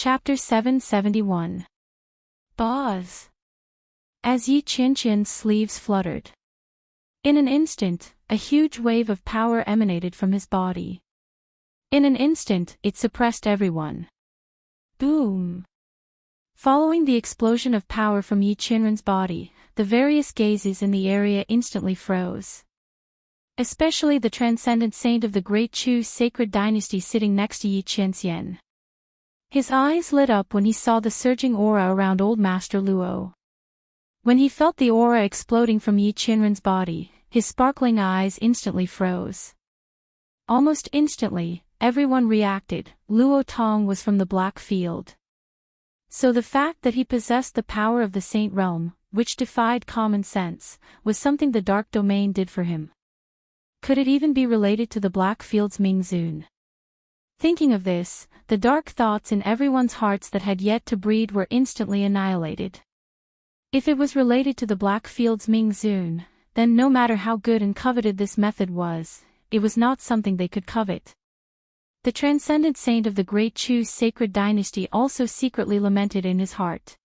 Chapter 771. Pause. As Yi Qianqian's sleeves fluttered. In an instant, a huge wave of power emanated from his body. In an instant, it suppressed everyone. Boom. Following the explosion of power from Yi Qianren's body, the various gazes in the area instantly froze. Especially the transcendent saint of the Great Chu's sacred dynasty sitting next to Yi Qianxian. His eyes lit up when he saw the surging aura around Old Master Luo. When he felt the aura exploding from Yi Qianren's body, his sparkling eyes instantly froze. Almost instantly, everyone reacted. Luo Tong was from the Black Field. So the fact that he possessed the power of the Saint Realm, which defied common sense, was something the Dark Domain did for him. Could it even be related to the Black Field's Mingzun? Thinking of this, the dark thoughts in everyone's hearts that had yet to breed were instantly annihilated. If it was related to the Black Field's Mingzun, then no matter how good and coveted this method was, it was not something they could covet. The transcendent saint of the Great Chu's sacred dynasty also secretly lamented in his heart.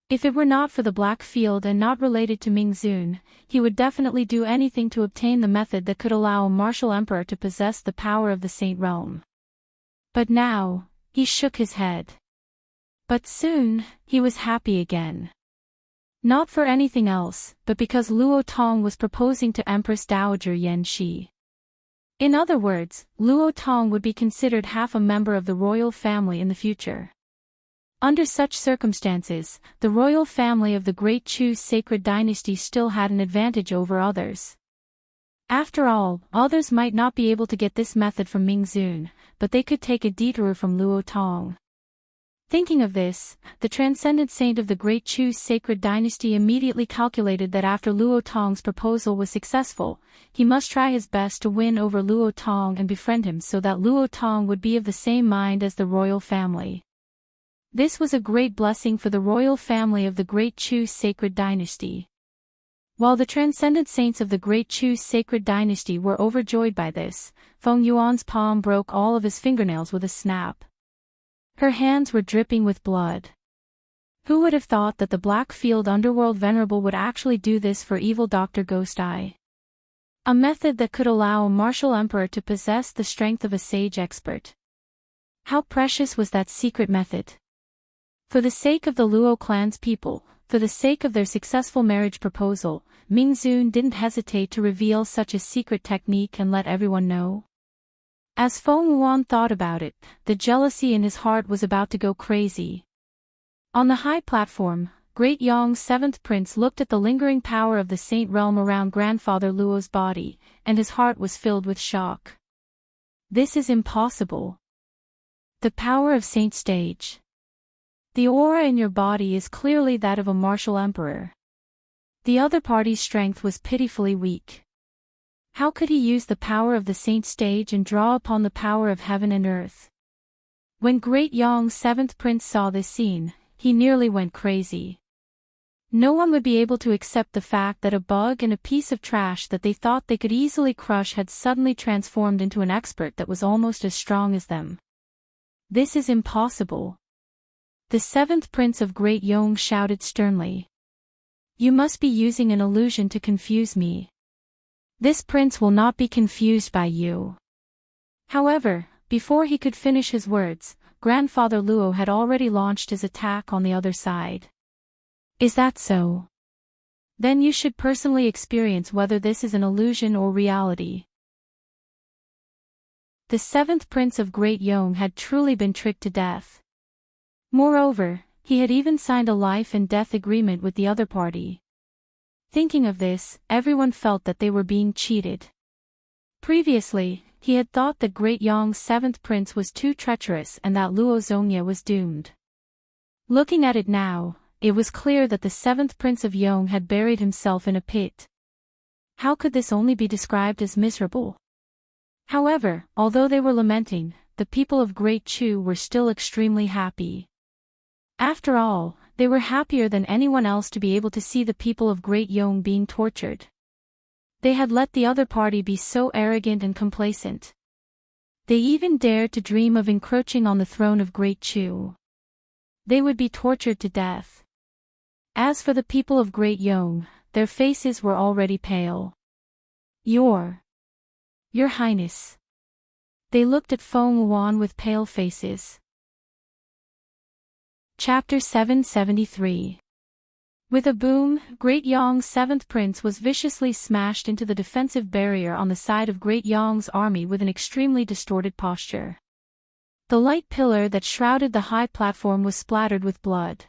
If it were not for the Black Field and not related to Mingzun, he would definitely do anything to obtain the method that could allow a martial emperor to possess the power of the Saint Realm. But now, he shook his head. But soon, he was happy again. Not for anything else, but because Luo Tong was proposing to Empress Dowager Yan Shi. In other words, Luo Tong would be considered half a member of the royal family in the future. Under such circumstances, the royal family of the Great Chu's sacred dynasty still had an advantage over others. After all, others might not be able to get this method from Mingzun, but they could take a detour from Luo Tong. Thinking of this, the transcendent saint of the Great Chu's sacred dynasty immediately calculated that after Luo Tong's proposal was successful, he must try his best to win over Luo Tong and befriend him so that Luo Tong would be of the same mind as the royal family. This was a great blessing for the royal family of the Great Chu's sacred dynasty. While the transcendent saints of the Great Chu's sacred dynasty were overjoyed by this, Feng Yuan's palm broke all of his fingernails with a snap. Her hands were dripping with blood. Who would have thought that the Black Field Underworld Venerable would actually do this for evil Dr. Ghost Eye? A method that could allow a martial emperor to possess the strength of a sage expert. How precious was that secret method? For the sake of the Luo clan's people, for the sake of their successful marriage proposal, Mingzun didn't hesitate to reveal such a secret technique and let everyone know. As Feng Yuan thought about it, the jealousy in his heart was about to go crazy. On the high platform, Great Yong's seventh prince looked at the lingering power of the Saint Realm around Grandfather Luo's body, and his heart was filled with shock. This is impossible. The power of Saint Stage. The aura in your body is clearly that of a martial emperor. The other party's strength was pitifully weak. How could he use the power of the Saint Stage and draw upon the power of heaven and earth? When Great Yong's seventh prince saw this scene, he nearly went crazy. No one would be able to accept the fact that a bug and a piece of trash that they thought they could easily crush had suddenly transformed into an expert that was almost as strong as them. This is impossible. The seventh prince of Great Yong shouted sternly. You must be using an illusion to confuse me. This prince will not be confused by you. However, before he could finish his words, Grandfather Luo had already launched his attack on the other side. Is that so? Then you should personally experience whether this is an illusion or reality. The seventh prince of Great Yong had truly been tricked to death. Moreover, he had even signed a life and death agreement with the other party. Thinking of this, everyone felt that they were being cheated. Previously, he had thought that Great Yong's seventh prince was too treacherous and that Luo Zongye was doomed. Looking at it now, it was clear that the seventh prince of Yong had buried himself in a pit. How could this only be described as miserable? However, although they were lamenting, the people of Great Chu were still extremely happy. After all, they were happier than anyone else to be able to see the people of Great Yong being tortured. They had let the other party be so arrogant and complacent. They even dared to dream of encroaching on the throne of Great Chu. They would be tortured to death. As for the people of Great Yong, their faces were already pale. Your Highness. They looked at Feng Wuan with pale faces. Chapter 773. With a boom, Great Yong's seventh prince was viciously smashed into the defensive barrier on the side of Great Yong's army with an extremely distorted posture. The light pillar that shrouded the high platform was splattered with blood.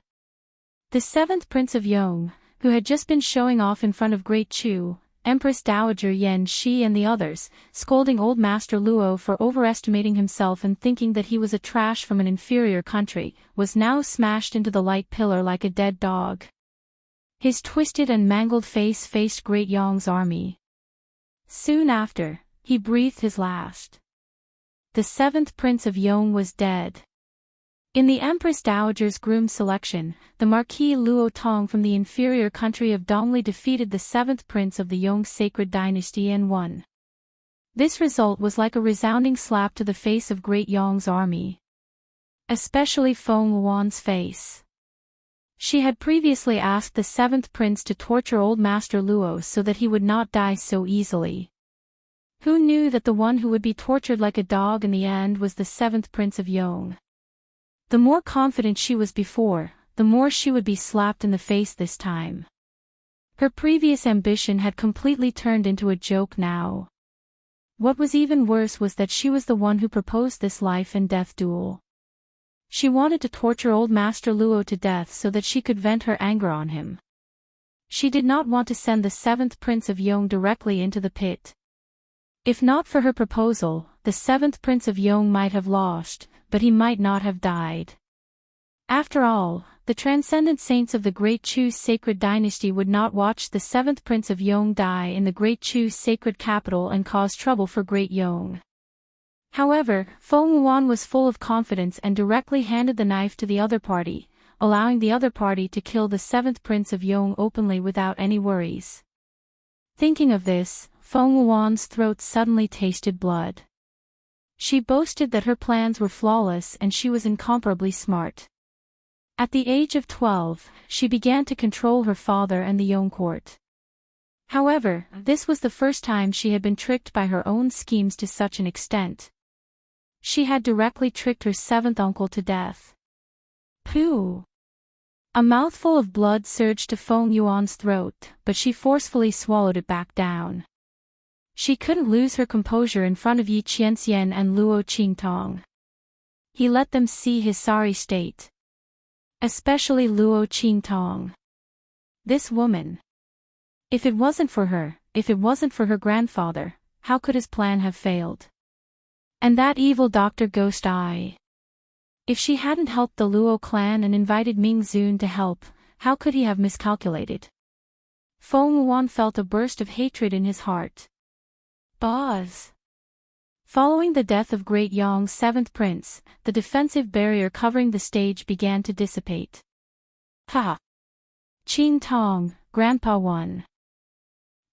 The seventh prince of Yong, who had just been showing off in front of Great Chu, Empress Dowager Yan Shi and the others, scolding Old Master Luo for overestimating himself and thinking that he was a trash from an inferior country, was now smashed into the light pillar like a dead dog. His twisted and mangled face faced Great Yong's army. Soon after, he breathed his last. The seventh prince of Yong was dead. In the Empress Dowager's groom selection, the Marquis Luo Tong from the inferior country of Dongli defeated the seventh prince of the Yong sacred dynasty and won. This result was like a resounding slap to the face of Great Yong's army. Especially Feng Wuan's face. She had previously asked the seventh prince to torture Old Master Luo so that he would not die so easily. Who knew that the one who would be tortured like a dog in the end was the seventh prince of Yong? The more confident she was before, the more she would be slapped in the face this time. Her previous ambition had completely turned into a joke now. What was even worse was that she was the one who proposed this life and death duel. She wanted to torture Old Master Luo to death so that she could vent her anger on him. She did not want to send the seventh prince of Yong directly into the pit. If not for her proposal, the seventh prince of Yong might have lost, but he might not have died. After all, the transcendent saints of the Great Chu's sacred dynasty would not watch the seventh prince of Yong die in the Great Chu's sacred capital and cause trouble for Great Yong. However, Feng Wuan was full of confidence and directly handed the knife to the other party, allowing the other party to kill the seventh prince of Yong openly without any worries. Thinking of this, Feng Wuan's throat suddenly tasted blood. She boasted that her plans were flawless and she was incomparably smart. At the age of 12, she began to control her father and the Yong court. However, this was the first time she had been tricked by her own schemes to such an extent. She had directly tricked her seventh uncle to death. Pooh! A mouthful of blood surged to Feng Yuan's throat, but she forcefully swallowed it back down. She couldn't lose her composure in front of Yi Qianxian and Luo Qingtong. He let them see his sorry state. Especially Luo Qingtong. This woman. If it wasn't for her grandfather, how could his plan have failed? And that evil Dr. Ghost Eye. If she hadn't helped the Luo clan and invited Ming Zun to help, how could he have miscalculated? Feng Wuan felt a burst of hatred in his heart. Boz. Following the death of Great Yong's seventh prince, the defensive barrier covering the stage began to dissipate. Ha! Qing Tong, Grandpa won.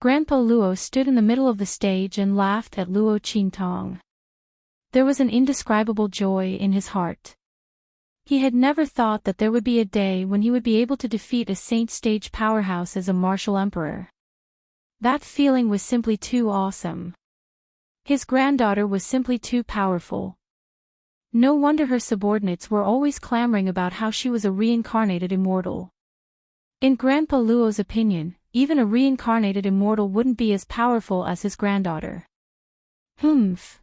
Grandpa Luo stood in the middle of the stage and laughed at Luo Qingtong. There was an indescribable joy in his heart. He had never thought that there would be a day when he would be able to defeat a saint stage powerhouse as a martial emperor. That feeling was simply too awesome. His granddaughter was simply too powerful. No wonder her subordinates were always clamoring about how she was a reincarnated immortal. In Grandpa Luo's opinion, even a reincarnated immortal wouldn't be as powerful as his granddaughter. Humph.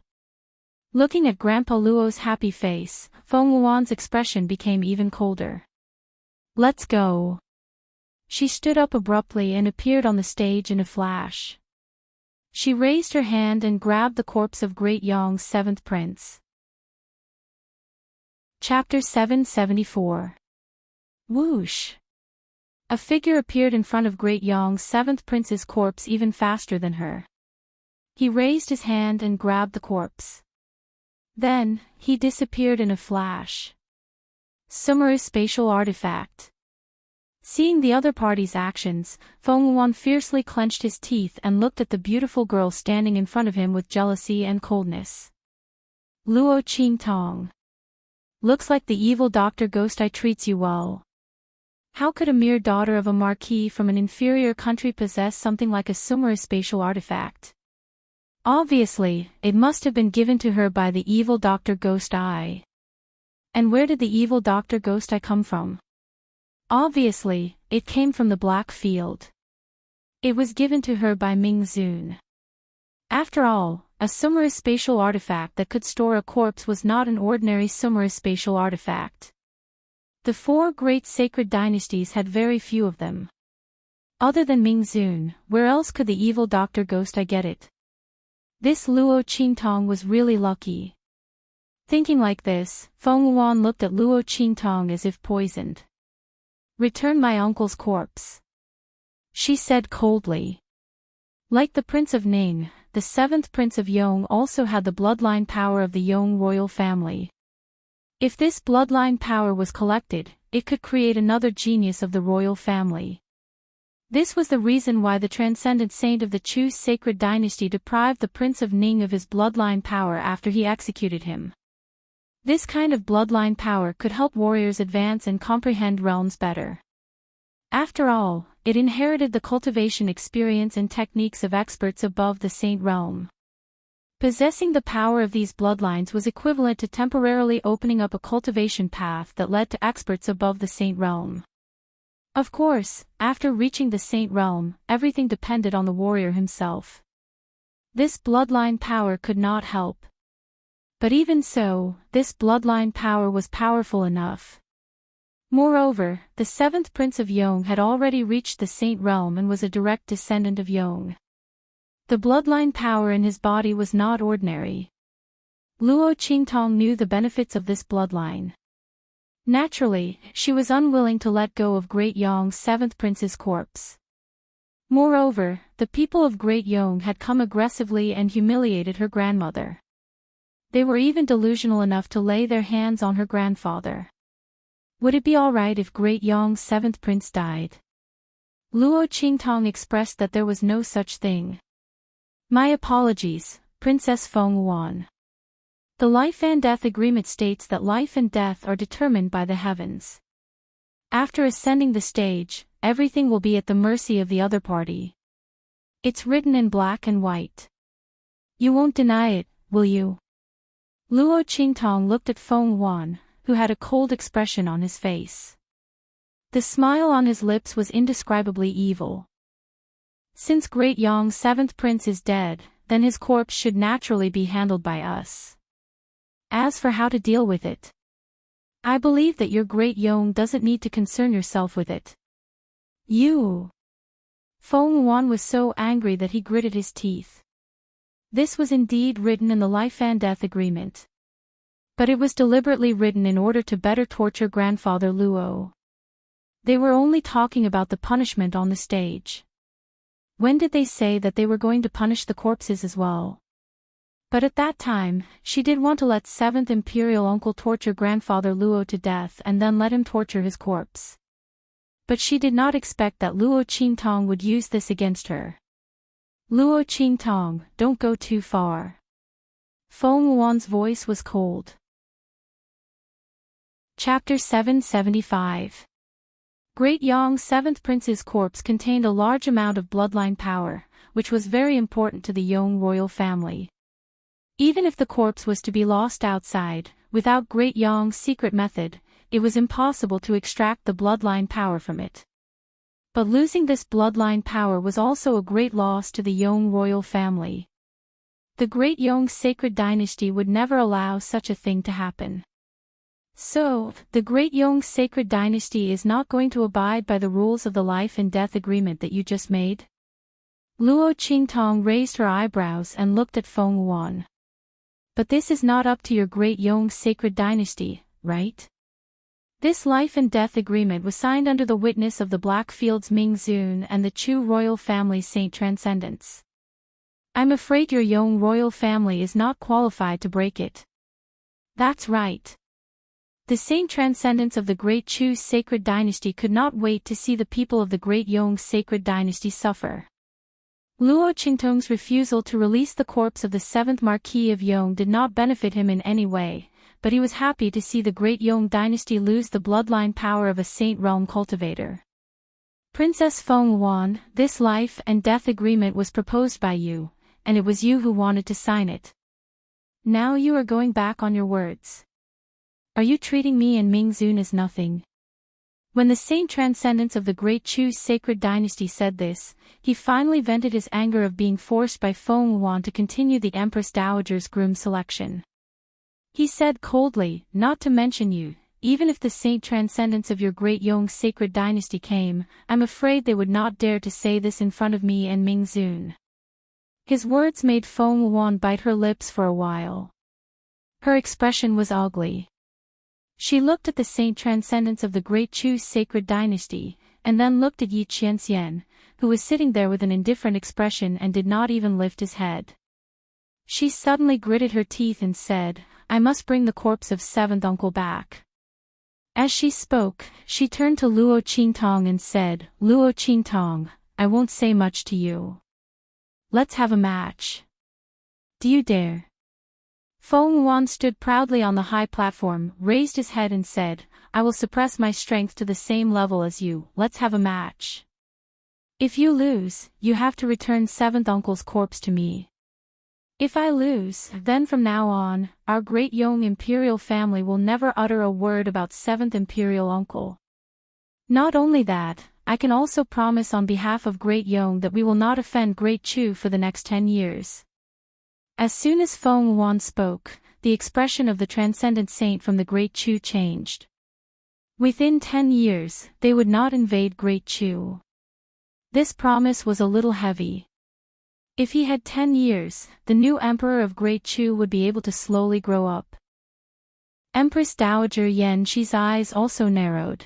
Looking at Grandpa Luo's happy face, Feng Wuan's expression became even colder. Let's go. She stood up abruptly and appeared on the stage in a flash. She raised her hand and grabbed the corpse of Great Yong's seventh prince. Chapter 774. Whoosh! A figure appeared in front of Great Yong's seventh prince's corpse even faster than her. He raised his hand and grabbed the corpse. Then, he disappeared in a flash. Sumeru's spatial artifact. Seeing the other party's actions, Feng Wuan fiercely clenched his teeth and looked at the beautiful girl standing in front of him with jealousy and coldness. Luo Qingtong. Looks like the evil Dr. Ghost Eye treats you well. How could a mere daughter of a marquis from an inferior country possess something like a spatial artifact? Obviously, it must have been given to her by the evil Dr. Ghost Eye. And where did the evil Dr. Ghost Eye come from? Obviously, it came from the Black Field. It was given to her by Ming Zun. After all, a spatial artifact that could store a corpse was not an ordinary spatial artifact. The four great sacred dynasties had very few of them. Other than Ming Zun, where else could the evil Dr. Ghost Eye get it? This Luo Qingtong was really lucky. Thinking like this, Feng Wuan looked at Luo Qingtong as if poisoned. "Return my uncle's corpse," she said coldly. Like the Prince of Ning, the seventh Prince of Yong also had the bloodline power of the Yong royal family. If this bloodline power was collected, it could create another genius of the royal family. This was the reason why the transcendent saint of the Chu sacred dynasty deprived the Prince of Ning of his bloodline power after he executed him. This kind of bloodline power could help warriors advance and comprehend realms better. After all, it inherited the cultivation experience and techniques of experts above the saint realm. Possessing the power of these bloodlines was equivalent to temporarily opening up a cultivation path that led to experts above the saint realm. Of course, after reaching the saint realm, everything depended on the warrior himself. This bloodline power could not help. But even so, this bloodline power was powerful enough. Moreover, the seventh Prince of Yong had already reached the saint realm and was a direct descendant of Yong. The bloodline power in his body was not ordinary. Luo Qingtong knew the benefits of this bloodline. Naturally, she was unwilling to let go of Great Yong's seventh prince's corpse. Moreover, the people of Great Yong had come aggressively and humiliated her grandmother. They were even delusional enough to lay their hands on her grandfather. Would it be alright if Great Yong's seventh prince died? Luo Qingtong expressed that there was no such thing. "My apologies, Princess Feng Wuan. The life and death agreement states that life and death are determined by the heavens. After ascending the stage, everything will be at the mercy of the other party. It's written in black and white. You won't deny it, will you?" Luo Qingtong looked at Feng Wuan, who had a cold expression on his face. The smile on his lips was indescribably evil. "Since Great Yong's seventh prince is dead, then his corpse should naturally be handled by us. As for how to deal with it, I believe that your Great Yong doesn't need to concern yourself with it. You." Feng Wuan was so angry that he gritted his teeth. This was indeed written in the life and death agreement. But it was deliberately written in order to better torture grandfather Luo. They were only talking about the punishment on the stage. When did they say that they were going to punish the corpses as well? But at that time, she did want to let seventh imperial uncle torture grandfather Luo to death and then let him torture his corpse. But she did not expect that Luo Qingtong would use this against her. "Luo Qingtong, don't go too far." Feng Wuan's voice was cold. Chapter 775. Great Yong's seventh prince's corpse contained a large amount of bloodline power, which was very important to the Yong royal family. Even if the corpse was to be lost outside, without Great Yong's secret method, it was impossible to extract the bloodline power from it. But losing this bloodline power was also a great loss to the Yong royal family. The Great Yong sacred dynasty would never allow such a thing to happen. So, the Great Yong sacred dynasty is not going to abide by the rules of the life and death agreement that you just made? Luo Qingtong raised her eyebrows and looked at Feng Wuan. But this is not up to your Great Yong sacred dynasty, right? This life and death agreement was signed under the witness of the Blackfield's Ming Zun and the Chu royal family's Saint Transcendence. I'm afraid your Yong royal family is not qualified to break it. That's right. The Saint Transcendence of the Great Chu sacred dynasty could not wait to see the people of the Great Yong sacred dynasty suffer. Luo Qingtong's refusal to release the corpse of the seventh Marquis of Yong did not benefit him in any way, but he was happy to see the great Yong dynasty lose the bloodline power of a saint realm cultivator. Princess Feng Yuan, this life and death agreement was proposed by you, and it was you who wanted to sign it. Now you are going back on your words. Are you treating me and Ming Zun as nothing? When the saint transcendence of the great Chu's sacred dynasty said this, he finally vented his anger of being forced by Feng Yuan to continue the Empress Dowager's groom selection. He said coldly, not to mention you, even if the saint transcendence of your great Yong sacred dynasty came, I'm afraid they would not dare to say this in front of me and Ming Zun. His words made Feng Yuan bite her lips for a while. Her expression was ugly. She looked at the saint transcendence of the great Chu's sacred dynasty, and then looked at Yi Qianxian, who was sitting there with an indifferent expression and did not even lift his head. She suddenly gritted her teeth and said, I must bring the corpse of seventh uncle back. As she spoke, she turned to Luo Qingtong and said, Luo Qingtong, I won't say much to you. Let's have a match. Do you dare? Feng Yuan stood proudly on the high platform, raised his head and said, I will suppress my strength to the same level as you, let's have a match. If you lose, you have to return seventh uncle's corpse to me. If I lose, then from now on, our great Yong imperial family will never utter a word about seventh imperial uncle. Not only that, I can also promise on behalf of great Yong that we will not offend great Chu for the next 10 years. As soon as Feng Yuan spoke, the expression of the transcendent saint from the great Chu changed. Within 10 years, they would not invade great Chu. This promise was a little heavy. If he had 10 years, the new emperor of Great Chu would be able to slowly grow up. Empress Dowager Yan Shi's eyes also narrowed.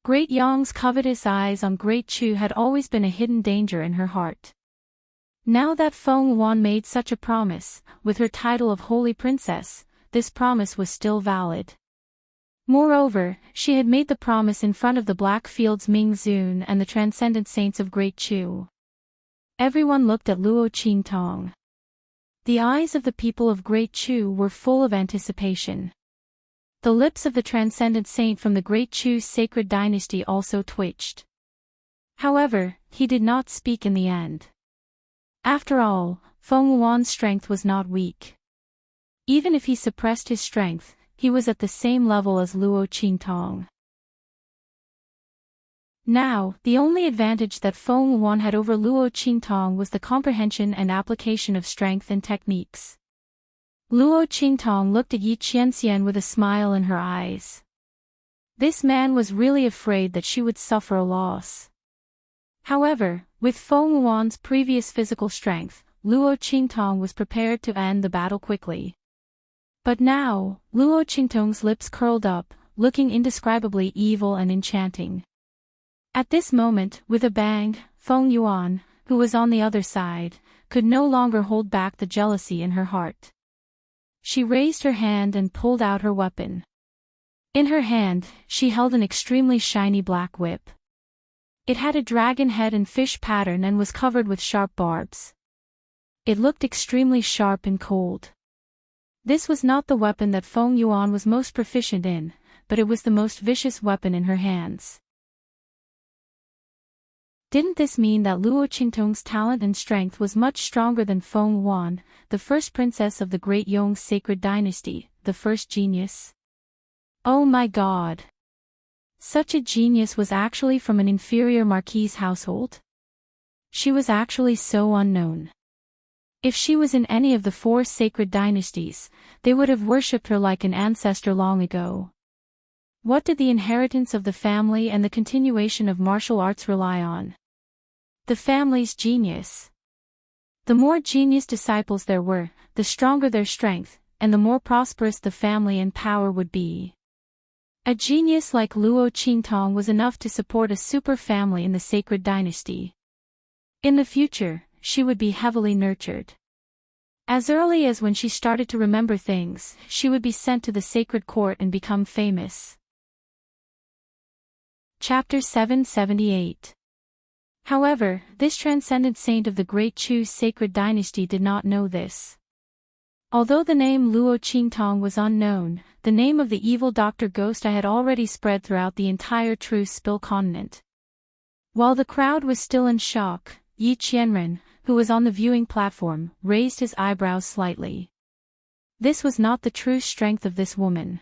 Great Yong's covetous eyes on Great Chu had always been a hidden danger in her heart. Now that Feng Yuan made such a promise, with her title of Holy Princess, this promise was still valid. Moreover, she had made the promise in front of the Blackfield's Ming Zun and the transcendent saints of Great Chu. Everyone looked at Luo Qingtong. The eyes of the people of Great Chu were full of anticipation. The lips of the transcendent saint from the Great Chu's sacred dynasty also twitched. However, he did not speak in the end. After all, Feng Yuan's strength was not weak. Even if he suppressed his strength, he was at the same level as Luo Qingtong. Now, the only advantage that Feng Yuan had over Luo Qingtong was the comprehension and application of strength and techniques. Luo Qingtong looked at Yi Qianxian with a smile in her eyes. This man was really afraid that she would suffer a loss. However, with Feng Yuan's previous physical strength, Luo Qingtong was prepared to end the battle quickly. But now, Luo Qingtong's lips curled up, looking indescribably evil and enchanting. At this moment, with a bang, Feng Yuan, who was on the other side, could no longer hold back the jealousy in her heart. She raised her hand and pulled out her weapon. In her hand, she held an extremely shiny black whip. It had a dragon head and fish pattern and was covered with sharp barbs. It looked extremely sharp and cold. This was not the weapon that Feng Yuan was most proficient in, but it was the most vicious weapon in her hands. Didn't this mean that Luo Qingtong's talent and strength was much stronger than Feng Yuan, the first princess of the Great Yong sacred dynasty, the first genius? Oh my God! Such a genius was actually from an inferior marquise household? She was actually so unknown. If she was in any of the 4 sacred dynasties, they would have worshipped her like an ancestor long ago. What did the inheritance of the family and the continuation of martial arts rely on? The family's genius. The more genius disciples there were, the stronger their strength, and the more prosperous the family and power would be. A genius like Luo Qingtong was enough to support a super family in the sacred dynasty. In the future, she would be heavily nurtured. As early as when she started to remember things, she would be sent to the sacred court and become famous. Chapter 778. However, this transcendent saint of the Great Chu's sacred dynasty did not know this. Although the name Luo Qingtong was unknown, the name of the evil Dr. Ghost Eye had already spread throughout the entire True Spill continent. While the crowd was still in shock, Yi Qianren, who was on the viewing platform, raised his eyebrows slightly. This was not the true strength of this woman.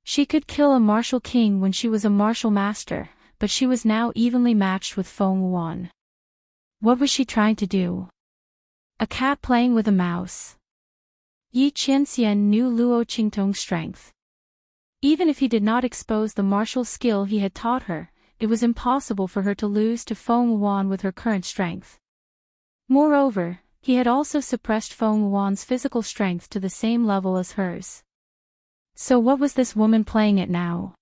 She could kill a martial king when she was a martial master, but she was now evenly matched with Feng Wuan. What was she trying to do? A cat playing with a mouse. Yi Qianxian knew Luo Qingtong's strength. Even if he did not expose the martial skill he had taught her, it was impossible for her to lose to Feng Wuan with her current strength. Moreover, he had also suppressed Feng Wuan's physical strength to the same level as hers. So what was this woman playing at now?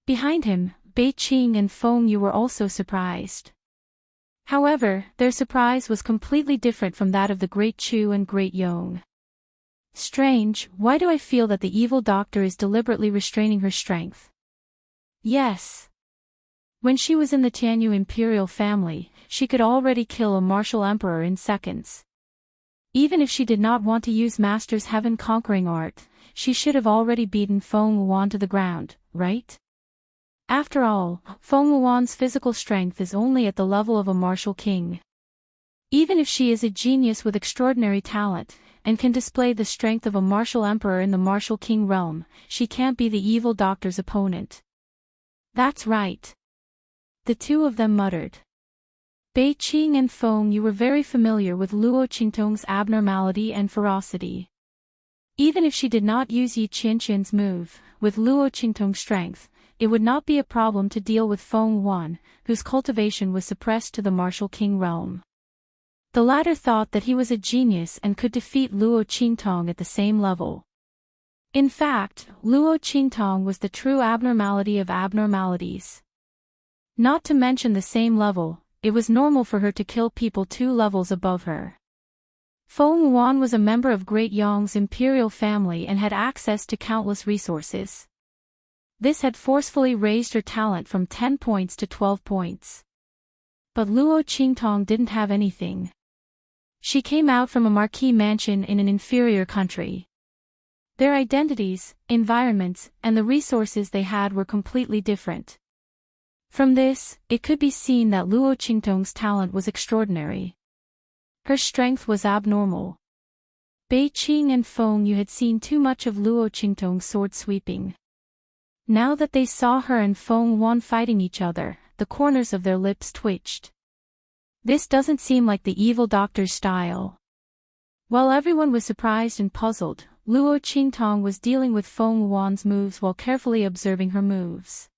Behind him, Bei Qing and Feng Yu were also surprised. However, their surprise was completely different from that of the Great Chu and Great Yong. Strange, why do I feel that the evil doctor is deliberately restraining her strength? Yes. When she was in the Tianyu imperial family, she could already kill a martial emperor in seconds. Even if she did not want to use Master's heaven-conquering art, she should have already beaten Feng Wuan to the ground, right? After all, Feng Wuan's physical strength is only at the level of a martial king. Even if she is a genius with extraordinary talent, and can display the strength of a martial emperor in the martial king realm, she can't be the evil doctor's opponent. That's right. The two of them muttered. Bei Qing and Feng Yu were very familiar with Luo Qingtong's abnormality and ferocity. Even if she did not use Yi Qianqian's move, with Luo Qingtong's strength, it would not be a problem to deal with Feng Wuan, whose cultivation was suppressed to the martial king realm. The latter thought that he was a genius and could defeat Luo Qingtong at the same level. In fact, Luo Qingtong was the true abnormality of abnormalities. Not to mention the same level, it was normal for her to kill people 2 levels above her. Feng Wuan was a member of Great Yong's imperial family and had access to countless resources. This had forcefully raised her talent from 10 points to 12 points. But Luo Qingtong didn't have anything. She came out from a marquee mansion in an inferior country. Their identities, environments, and the resources they had were completely different. From this, it could be seen that Luo Qingtong's talent was extraordinary. Her strength was abnormal. Bei Qing and Feng Yu had seen too much of Luo Qingtong's sword sweeping. Now that they saw her and Feng Wuan fighting each other, the corners of their lips twitched. This doesn't seem like the evil doctor's style. While everyone was surprised and puzzled, Luo Qingtong was dealing with Feng Wuan's moves while carefully observing her moves.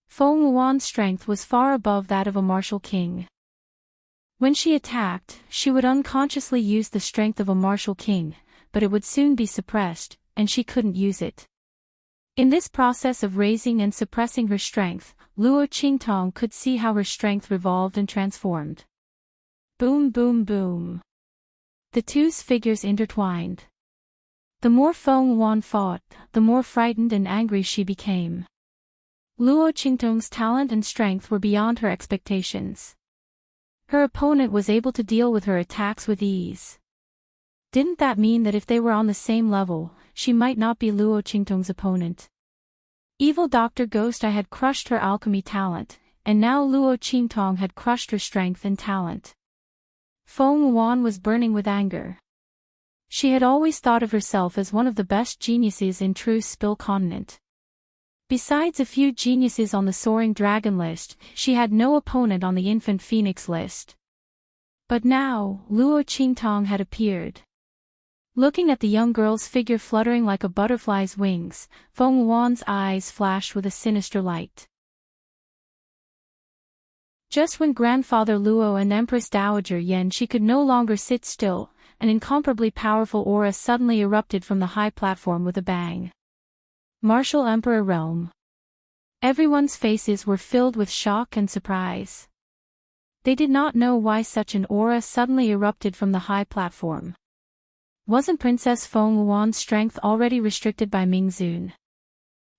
Feng Wuan's strength was far above that of a martial king. When she attacked, she would unconsciously use the strength of a martial king, but it would soon be suppressed, and she couldn't use it. In this process of raising and suppressing her strength, Luo Qingtong could see how her strength revolved and transformed. Boom boom boom. The two's figures intertwined. The more Feng Wuan fought, the more frightened and angry she became. Luo Qingtong's talent and strength were beyond her expectations. Her opponent was able to deal with her attacks with ease. Didn't that mean that if they were on the same level, she might not be Luo Qingtong's opponent? Evil Dr. Ghost Eye had crushed her alchemy talent, and now Luo Qingtong had crushed her strength and talent. Feng Wuan was burning with anger. She had always thought of herself as one of the best geniuses in True Spill continent. Besides a few geniuses on the Soaring Dragon list, she had no opponent on the Infant Phoenix list. But now, Luo Qingtong had appeared. Looking at the young girl's figure fluttering like a butterfly's wings, Feng Wuan's eyes flashed with a sinister light. Just when Grandfather Luo and Empress Dowager Yan Shi could no longer sit still, an incomparably powerful aura suddenly erupted from the high platform with a bang. Martial Emperor Realm. Everyone's faces were filled with shock and surprise. They did not know why such an aura suddenly erupted from the high platform. Wasn't Princess Feng Wuan's strength already restricted by Ming Zun?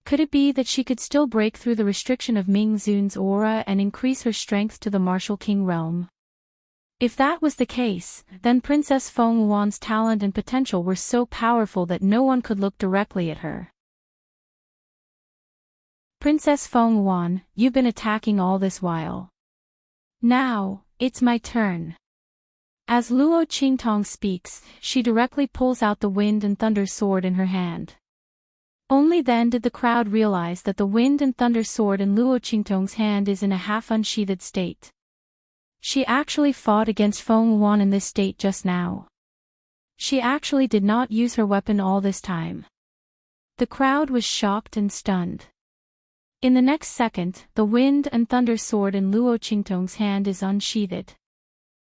Could it be that she could still break through the restriction of Ming Zun's aura and increase her strength to the martial king realm? If that was the case, then Princess Feng Wuan's talent and potential were so powerful that no one could look directly at her. Princess Feng Wuan, you've been attacking all this while. Now, it's my turn. As Luo Qingtong speaks, she directly pulls out the wind and thunder sword in her hand. Only then did the crowd realize that the wind and thunder sword in Luo Qingtong's hand is in a half-unsheathed state. She actually fought against Feng Wuan in this state just now. She actually did not use her weapon all this time. The crowd was shocked and stunned. In the next second, the wind and thunder sword in Luo Qingtong's hand is unsheathed.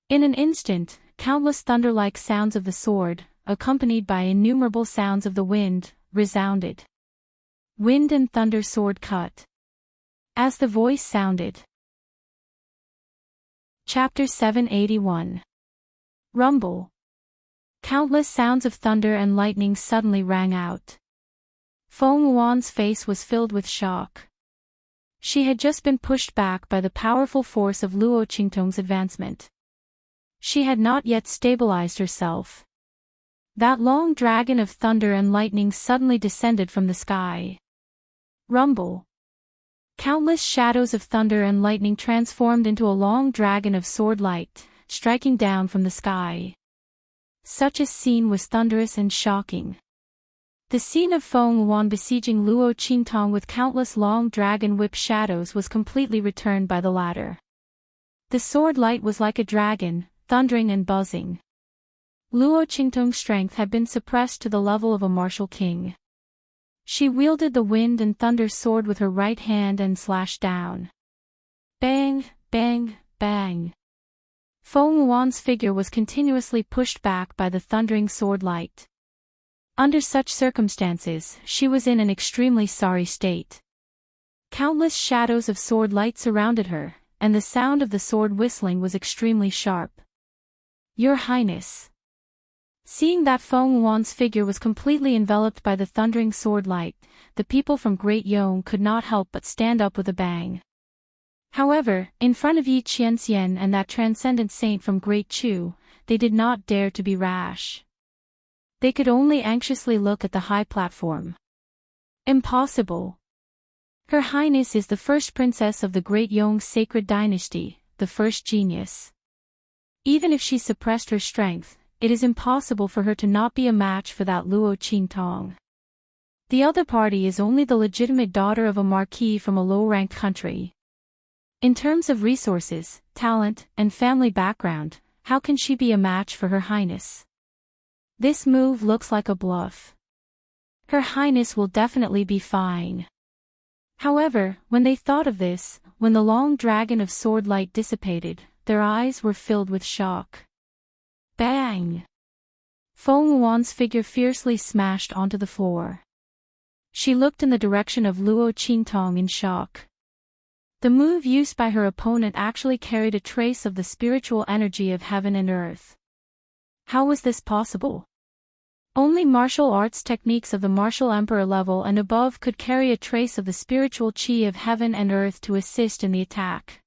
In an instant, countless thunder-like sounds of the sword, accompanied by innumerable sounds of the wind, resounded. Wind and thunder sword cut. As the voice sounded. Chapter 781. Rumble. Countless sounds of thunder and lightning suddenly rang out. Feng Wuan's face was filled with shock. She had just been pushed back by the powerful force of Luo Qingtong's advancement. She had not yet stabilized herself. That long dragon of thunder and lightning suddenly descended from the sky. Rumble. Countless shadows of thunder and lightning transformed into a long dragon of sword light, striking down from the sky. Such a scene was thunderous and shocking. The scene of Feng Wuan besieging Luo Qingtong with countless long dragon whip shadows was completely returned by the latter. The sword light was like a dragon, thundering and buzzing. Luo Qingtong's strength had been suppressed to the level of a martial king. She wielded the wind and thunder sword with her right hand and slashed down. Bang, bang, bang. Feng Wuan's figure was continuously pushed back by the thundering sword light. Under such circumstances, she was in an extremely sorry state. Countless shadows of sword light surrounded her, and the sound of the sword whistling was extremely sharp. Your Highness. Seeing that Feng Wuan's figure was completely enveloped by the thundering sword light, the people from Great Yong could not help but stand up with a bang. However, in front of Yi Qianxian and that transcendent saint from Great Chu, they did not dare to be rash. They could only anxiously look at the high platform. Impossible. Her Highness is the first princess of the Great Yong sacred dynasty, the first genius. Even if she suppressed her strength, it is impossible for her to not be a match for that Luo Qingtong. The other party is only the legitimate daughter of a marquis from a low-ranked country. In terms of resources, talent, and family background, how can she be a match for Her Highness? This move looks like a bluff. Her Highness will definitely be fine. However, when they thought of this, when the long dragon of sword light dissipated, their eyes were filled with shock. Bang! Feng Wuan's figure fiercely smashed onto the floor. She looked in the direction of Luo Qingtong in shock. The move used by her opponent actually carried a trace of the spiritual energy of heaven and earth. How was this possible? Only martial arts techniques of the martial emperor level and above could carry a trace of the spiritual qi of heaven and earth to assist in the attack.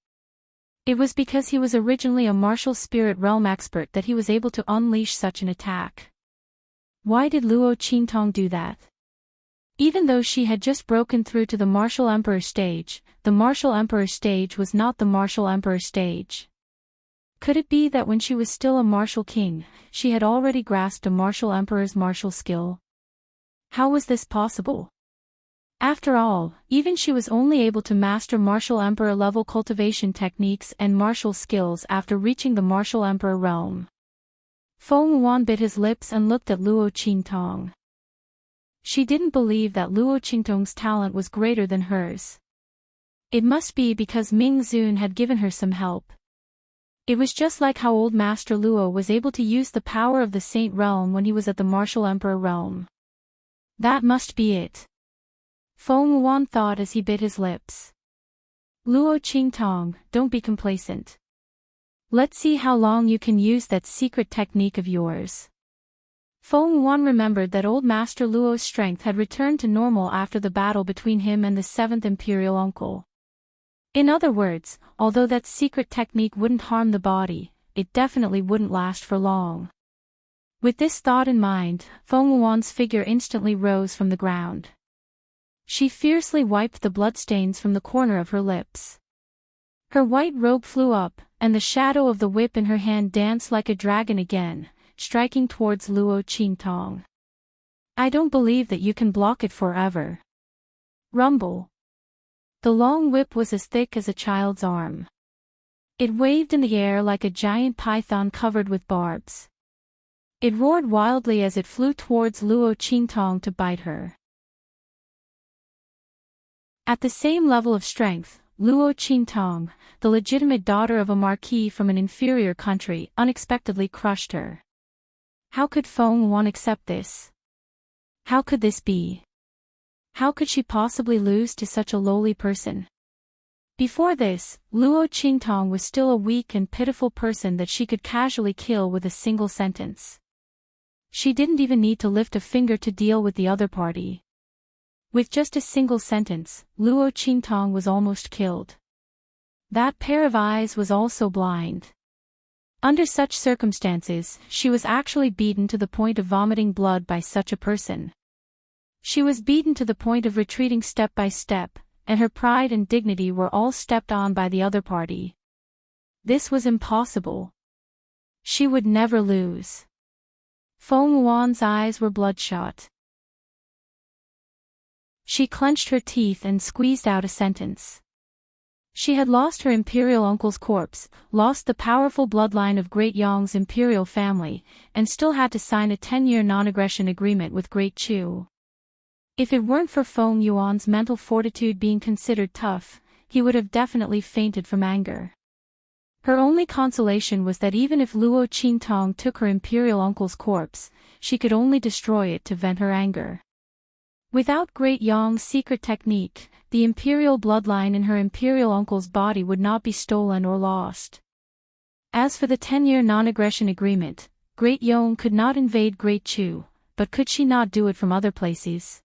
It was because he was originally a martial spirit realm expert that he was able to unleash such an attack. Why did Luo Qingtong do that? Even though she had just broken through to the martial emperor stage, the martial emperor stage was not the martial emperor stage. Could it be that when she was still a martial king, she had already grasped a martial emperor's martial skill? How was this possible? After all, even she was only able to master martial emperor level cultivation techniques and martial skills after reaching the martial emperor realm. Feng Wuan bit his lips and looked at Luo Qingtong. She didn't believe that Luo Qingtong's talent was greater than hers. It must be because Ming Zun had given her some help. It was just like how old Master Luo was able to use the power of the Saint Realm when he was at the Martial Emperor Realm. That must be it. Feng Wuan thought as he bit his lips. Luo Qingtong, don't be complacent. Let's see how long you can use that secret technique of yours. Feng Wuan remembered that old Master Luo's strength had returned to normal after the battle between him and the 7th Imperial Uncle. In other words, although that secret technique wouldn't harm the body, it definitely wouldn't last for long. With this thought in mind, Feng Wuan's figure instantly rose from the ground. She fiercely wiped the bloodstains from the corner of her lips. Her white robe flew up, and the shadow of the whip in her hand danced like a dragon again, striking towards Luo Qingtong. I don't believe that you can block it forever. Rumble. The long whip was as thick as a child's arm. It waved in the air like a giant python covered with barbs. It roared wildly as it flew towards Luo Qingtong to bite her. At the same level of strength, Luo Qingtong, the legitimate daughter of a marquis from an inferior country, unexpectedly crushed her. How could Feng Wuan accept this? How could this be? How could she possibly lose to such a lowly person? Before this, Luo Qingtong was still a weak and pitiful person that she could casually kill with a single sentence. She didn't even need to lift a finger to deal with the other party. With just a single sentence, Luo Qingtong was almost killed. That pair of eyes was also blind. Under such circumstances, she was actually beaten to the point of vomiting blood by such a person. She was beaten to the point of retreating step by step, and her pride and dignity were all stepped on by the other party. This was impossible. She would never lose. Feng Wuan's eyes were bloodshot. She clenched her teeth and squeezed out a sentence. She had lost her imperial uncle's corpse, lost the powerful bloodline of Great Yong's imperial family, and still had to sign a 10-year non-aggression agreement with Great Chu. If it weren't for Feng Yuan's mental fortitude being considered tough, he would have definitely fainted from anger. Her only consolation was that even if Luo Qingtong took her imperial uncle's corpse, she could only destroy it to vent her anger. Without Great Yong's secret technique, the imperial bloodline in her imperial uncle's body would not be stolen or lost. As for the 10-year non-aggression agreement, Great Yong could not invade Great Chu, but could she not do it from other places?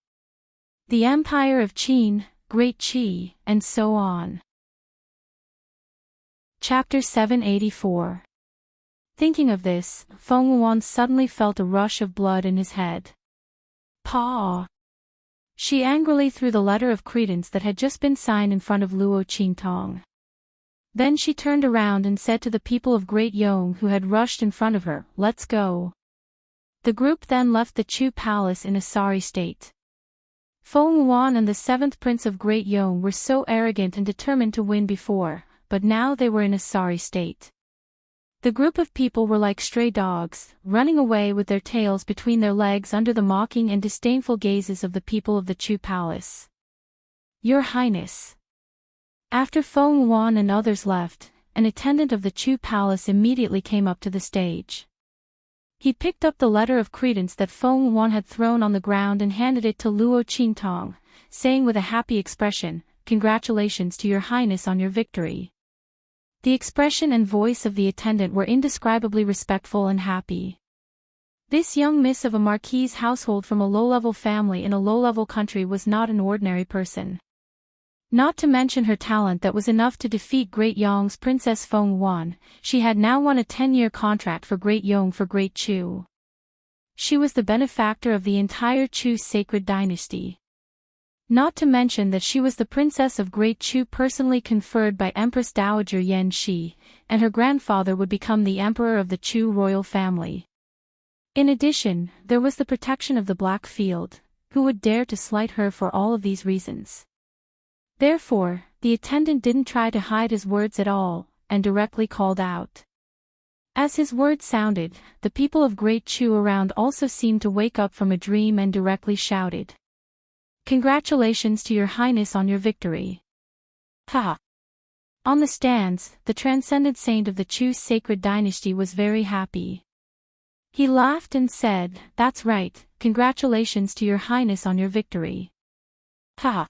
The Empire of Qin, Great Qi, and so on. Chapter 784. Thinking of this, Feng Wuan suddenly felt a rush of blood in his head. Paw! She angrily threw the letter of credence that had just been signed in front of Luo Qingtong. Then she turned around and said to the people of Great Yong who had rushed in front of her, "Let's go." The group then left the Chu Palace in a sorry state. Feng Wuan and the 7th Prince of Great Yong were so arrogant and determined to win before, but now they were in a sorry state. The group of people were like stray dogs, running away with their tails between their legs under the mocking and disdainful gazes of the people of the Chu Palace. Your Highness. After Feng Wuan and others left, an attendant of the Chu Palace immediately came up to the stage. He picked up the letter of credence that Feng Wuan had thrown on the ground and handed it to Luo Qingtong, saying with a happy expression, "Congratulations to your Highness on your victory." The expression and voice of the attendant were indescribably respectful and happy. This young miss of a marquis's household from a low-level family in a low-level country was not an ordinary person. Not to mention her talent that was enough to defeat Great Yong's Princess Feng Wuan, she had now won a 10-year contract for Great Yong for Great Chu. She was the benefactor of the entire Chu sacred dynasty. Not to mention that she was the princess of Great Chu personally conferred by Empress Dowager Yan Shi, and her grandfather would become the emperor of the Chu royal family. In addition, there was the protection of the Black Field, who would dare to slight her for all of these reasons. Therefore, the attendant didn't try to hide his words at all, and directly called out. As his words sounded, the people of Great Chu around also seemed to wake up from a dream and directly shouted. Congratulations to your Highness on your victory. Ha! On the stands, the transcendent saint of the Chu sacred dynasty was very happy. He laughed and said, "That's right, congratulations to your Highness on your victory." Ha!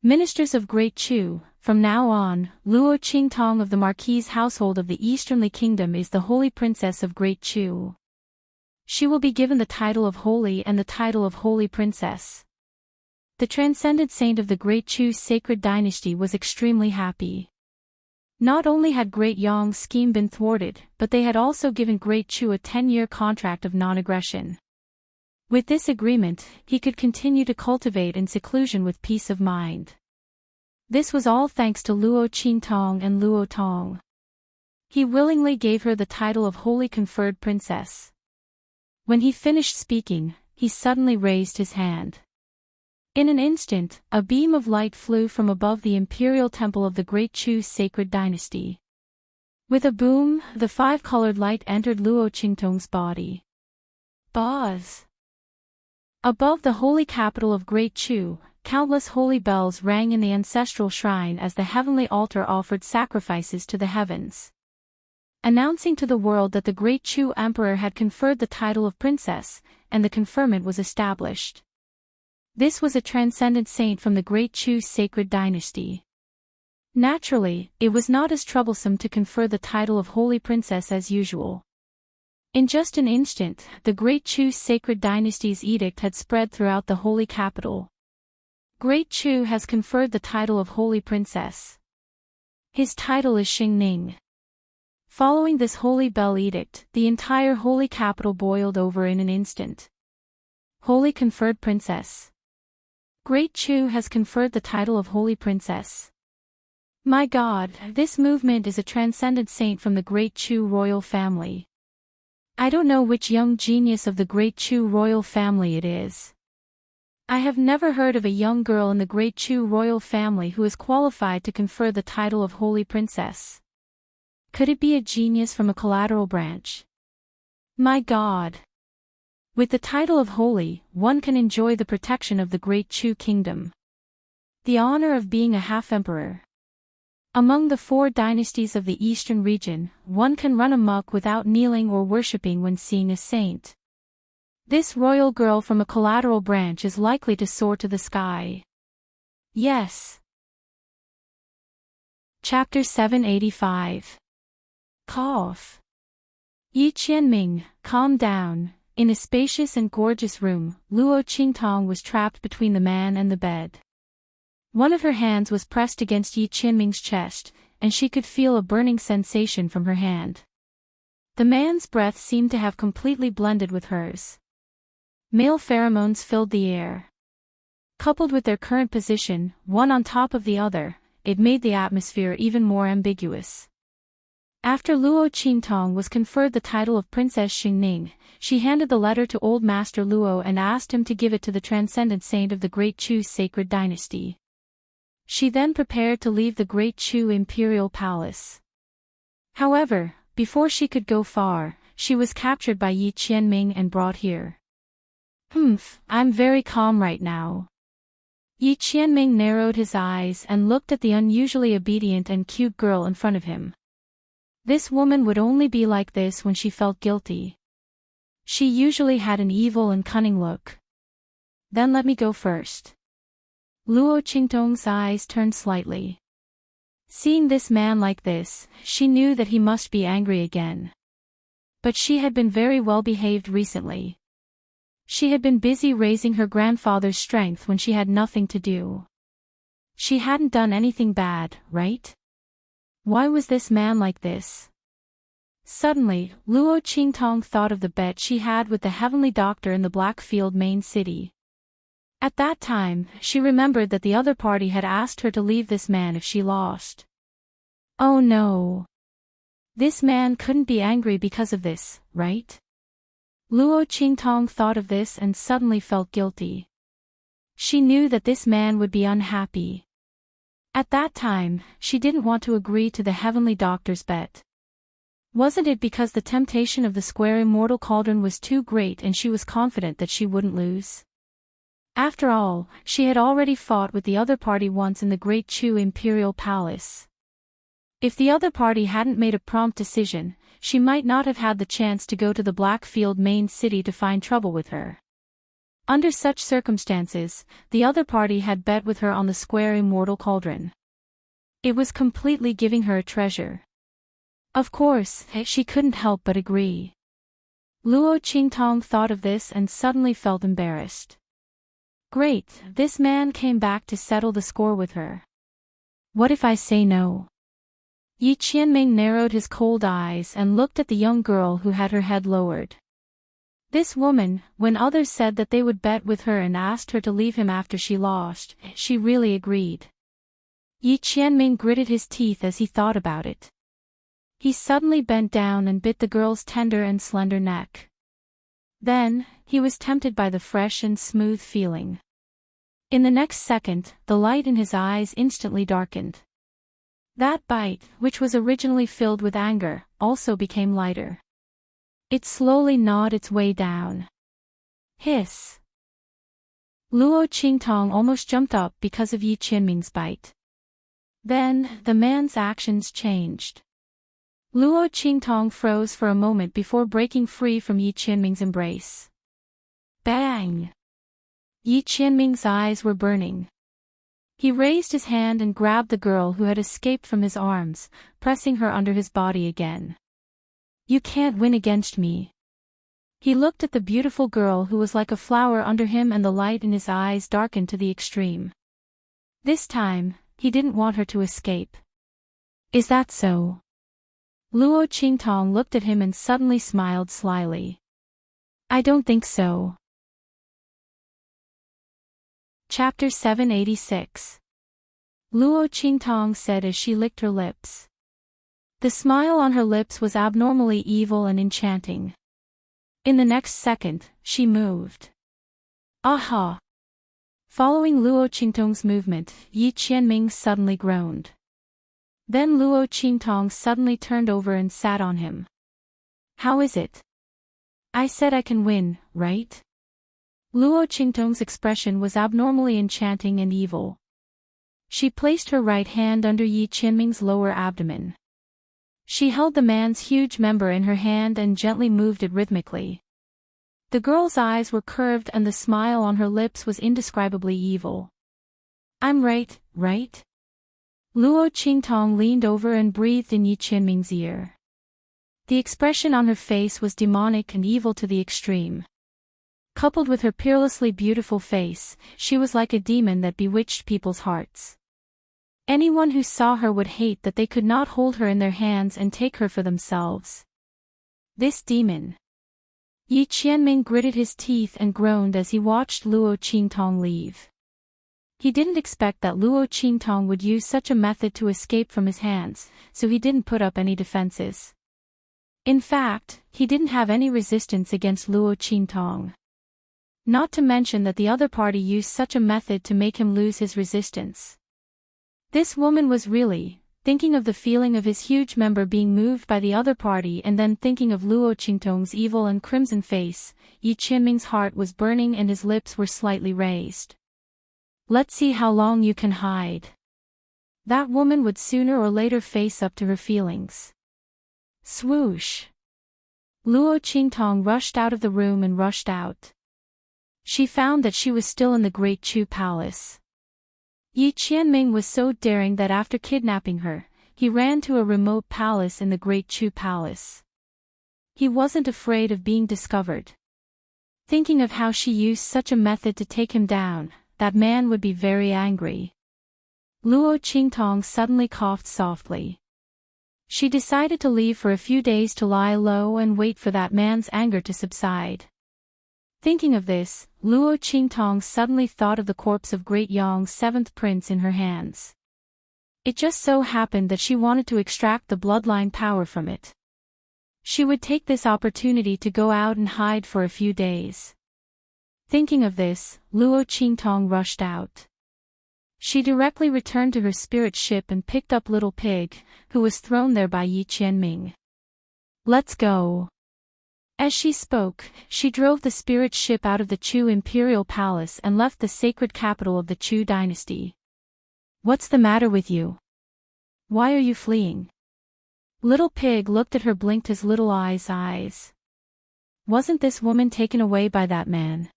Ministers of Great Chu, from now on, Luo Qingtong of the Marquis's household of the Easternly Kingdom is the Holy Princess of Great Chu. She will be given the title of Holy and the title of Holy Princess. The transcendent saint of the Great Chu sacred dynasty was extremely happy. Not only had Great Yong's scheme been thwarted, but they had also given Great Chu a 10-year contract of non-aggression. With this agreement, he could continue to cultivate in seclusion with peace of mind. This was all thanks to Luo Qingtong and Luo Tong. He willingly gave her the title of Holy Conferred Princess. When he finished speaking, he suddenly raised his hand. In an instant, a beam of light flew from above the imperial temple of the Great Chu's sacred dynasty. With a boom, the five-colored light entered Luo Qingtong's body. Buzz! Above the holy capital of Great Chu, countless holy bells rang in the ancestral shrine as the heavenly altar offered sacrifices to the heavens, announcing to the world that the Great Chu Emperor had conferred the title of princess, and the conferment was established. This was a transcendent saint from the Great Chu's sacred dynasty. Naturally, it was not as troublesome to confer the title of Holy Princess as usual. In just an instant, the Great Chu's sacred dynasty's edict had spread throughout the holy capital. Great Chu has conferred the title of Holy Princess. His title is Xingning. Following this holy bell edict, the entire holy capital boiled over in an instant. Holy Conferred Princess. Great Chu has conferred the title of Holy Princess. My God, this movement is a transcendent saint from the Great Chu royal family. I don't know which young genius of the Great Chu royal family it is. I have never heard of a young girl in the Great Chu royal family who is qualified to confer the title of Holy Princess. Could it be a genius from a collateral branch? My God! With the title of Holy, one can enjoy the protection of the Great Chu kingdom. The honor of being a half-emperor. Among the 4 dynasties of the eastern region, one can run amok without kneeling or worshipping when seeing a saint. This royal girl from a collateral branch is likely to soar to the sky. Yes. Chapter 785. Cough. Yi Qianming, calm down. In a spacious and gorgeous room, Luo Qingtong was trapped between the man and the bed. One of her hands was pressed against Yi Qianming's chest, and she could feel a burning sensation from her hand. The man's breath seemed to have completely blended with hers. Male pheromones filled the air. Coupled with their current position, one on top of the other, it made the atmosphere even more ambiguous. After Luo Qingtong was conferred the title of Princess Xingning, she handed the letter to Old Master Luo and asked him to give it to the transcendent saint of the Great Chu's sacred dynasty. She then prepared to leave the Great Chu imperial palace. However, before she could go far, she was captured by Yi Qianming and brought here. I'm very calm right now. Yi Qianming narrowed his eyes and looked at the unusually obedient and cute girl in front of him. This woman would only be like this when she felt guilty. She usually had an evil and cunning look. Then let me go first. Luo Qingtong's eyes turned slightly. Seeing this man like this, she knew that he must be angry again. But she had been very well behaved recently. She had been busy raising her grandfather's strength when she had nothing to do. She hadn't done anything bad, right? Why was this man like this? Suddenly, Luo Qingtong thought of the bet she had with the heavenly doctor in the Blackfield main city. At that time, she remembered that the other party had asked her to leave this man if she lost. Oh no! This man couldn't be angry because of this, right? Luo Qingtong thought of this and suddenly felt guilty. She knew that this man would be unhappy. At that time, she didn't want to agree to the heavenly doctor's bet. Wasn't it because the temptation of the square immortal cauldron was too great and she was confident that she wouldn't lose? After all, she had already fought with the other party once in the Great Chu Imperial Palace. If the other party hadn't made a prompt decision, she might not have had the chance to go to the Blackfield main city to find trouble with her. Under such circumstances, the other party had bet with her on the square immortal cauldron. It was completely giving her a treasure. Of course, she couldn't help but agree. Luo Qingtong thought of this and suddenly felt embarrassed. Great, this man came back to settle the score with her. What if I say no? Yi Qianming narrowed his cold eyes and looked at the young girl who had her head lowered. This woman, when others said that they would bet with her and asked her to leave him after she lost, she really agreed. Yi Qianming gritted his teeth as he thought about it. He suddenly bent down and bit the girl's tender and slender neck. Then, he was tempted by the fresh and smooth feeling. In the next second, the light in his eyes instantly darkened. That bite, which was originally filled with anger, also became lighter. It slowly gnawed its way down. Hiss! Luo Qingtong almost jumped up because of Yi Qianming's bite. Then, the man's actions changed. Luo Qingtong froze for a moment before breaking free from Yi Qianming's embrace. Bang! Yi Qianming's eyes were burning. He raised his hand and grabbed the girl who had escaped from his arms, pressing her under his body again. You can't win against me. He looked at the beautiful girl who was like a flower under him, and the light in his eyes darkened to the extreme. This time, he didn't want her to escape. Is that so? Luo Qingtong looked at him and suddenly smiled slyly. I don't think so. Chapter 786. Luo Qingtong said as she licked her lips. The smile on her lips was abnormally evil and enchanting. In the next second, she moved. Aha! Following Luo Qingtong's movement, Yi Qianming suddenly groaned. Then Luo Qingtong suddenly turned over and sat on him. How is it? I said I can win, right? Luo Qingtong's expression was abnormally enchanting and evil. She placed her right hand under Yi Qianming's lower abdomen. She held the man's huge member in her hand and gently moved it rhythmically. The girl's eyes were curved and the smile on her lips was indescribably evil. I'm right, right? Luo Qingtong leaned over and breathed in Yi Qianming's ear. The expression on her face was demonic and evil to the extreme. Coupled with her peerlessly beautiful face, she was like a demon that bewitched people's hearts. Anyone who saw her would hate that they could not hold her in their hands and take her for themselves. This demon. Yi Qianming gritted his teeth and groaned as he watched Luo Qingtong leave. He didn't expect that Luo Qingtong would use such a method to escape from his hands, so he didn't put up any defenses. In fact, he didn't have any resistance against Luo Qingtong. Not to mention that the other party used such a method to make him lose his resistance. This woman was really thinking of the feeling of his huge member being moved by the other party, and then thinking of Luo Qingtong's evil and crimson face. Yi Qianming's heart was burning and his lips were slightly raised. Let's see how long you can hide. That woman would sooner or later face up to her feelings. Swoosh! Luo Qingtong rushed out of the room and rushed out. She found that she was still in the Great Chu Palace. Yi Qianming was so daring that after kidnapping her, he ran to a remote palace in the Great Chu Palace. He wasn't afraid of being discovered. Thinking of how she used such a method to take him down, that man would be very angry. Luo Qingtong suddenly coughed softly. She decided to leave for a few days to lie low and wait for that man's anger to subside. Thinking of this, Luo Qingtong suddenly thought of the corpse of Great Yong's seventh prince in her hands. It just so happened that she wanted to extract the bloodline power from it. She would take this opportunity to go out and hide for a few days. Thinking of this, Luo Qingtong rushed out. She directly returned to her spirit ship and picked up Little Pig, who was thrown there by Yi Qianming. Let's go. As she spoke, she drove the spirit ship out of the Chu imperial palace and left the sacred capital of the Chu dynasty. What's the matter with you? Why are you fleeing? Little Pig looked at her, blinked his little eyes. Wasn't this woman taken away by that man?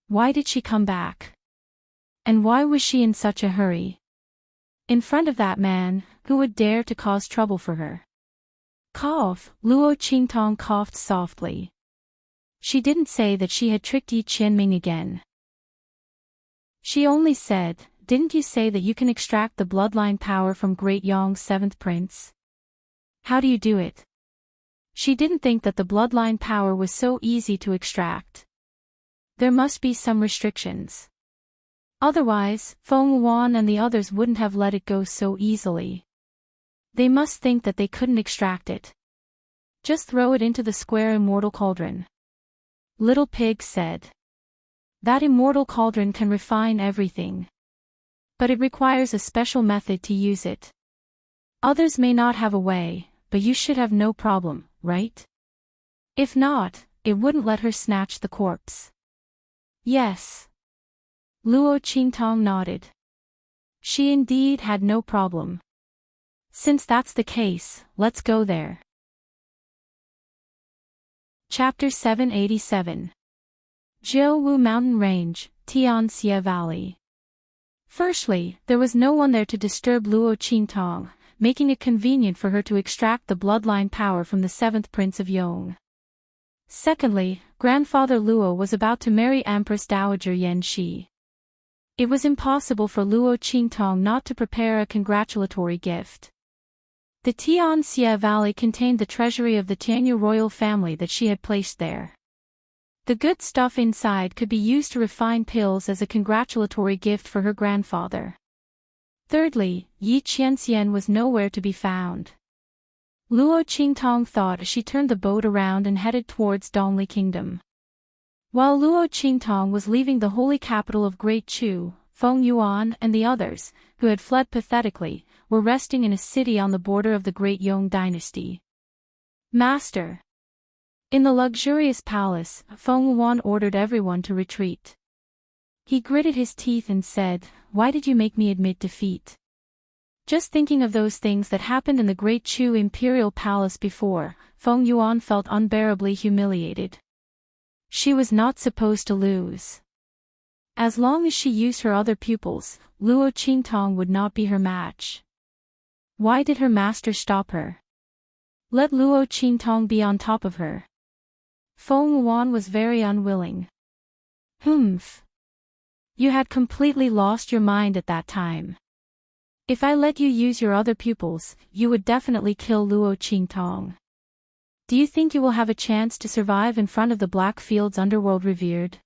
Why did she come back? And why was she in such a hurry? In front of that man, who would dare to cause trouble for her? Cough, Luo Qingtong coughed softly. She didn't say that she had tricked Yi Qianming again. She only said, didn't you say that you can extract the bloodline power from Great Yong's seventh prince? How do you do it? She didn't think that the bloodline power was so easy to extract. There must be some restrictions. Otherwise, Feng Yuan and the others wouldn't have let it go so easily. They must think that they couldn't extract it. Just throw it into the square immortal cauldron. Little Pig said. That immortal cauldron can refine everything. But it requires a special method to use it. Others may not have a way, but you should have no problem, right? If not, it wouldn't let her snatch the corpse. Yes. Luo Qingtong nodded. She indeed had no problem. Since that's the case, let's go there. Chapter 787. Jiaowu Mountain Range, Tianxia Valley. Firstly, there was no one there to disturb Luo Qingtong, making it convenient for her to extract the bloodline power from the seventh prince of Yong. Secondly, grandfather Luo was about to marry Empress Dowager Yan Shi. It was impossible for Luo Qingtong not to prepare a congratulatory gift. The Tianxia Valley contained the treasury of the Tianyu royal family that she had placed there. The good stuff inside could be used to refine pills as a congratulatory gift for her grandfather. Thirdly, Yi Qianxian was nowhere to be found. Luo Qingtong thought as she turned the boat around and headed towards Dongli Kingdom. While Luo Qingtong was leaving the holy capital of Great Chu, Feng Yuan and the others, who had fled pathetically, were resting in a city on the border of the Great Yong dynasty. Master. In the luxurious palace, Feng Yuan ordered everyone to retreat. He gritted his teeth and said, "Why did you make me admit defeat?" Just thinking of those things that happened in the Great Chu imperial palace before, Feng Yuan felt unbearably humiliated. She was not supposed to lose. As long as she used her other pupils, Luo Qingtong would not be her match. Why did her master stop her? Let Luo Qingtong be on top of her. Feng Yuan was very unwilling. Humph. You had completely lost your mind at that time. If I let you use your other pupils, you would definitely kill Luo Qingtong. Do you think you will have a chance to survive in front of the Blackfield's underworld revered?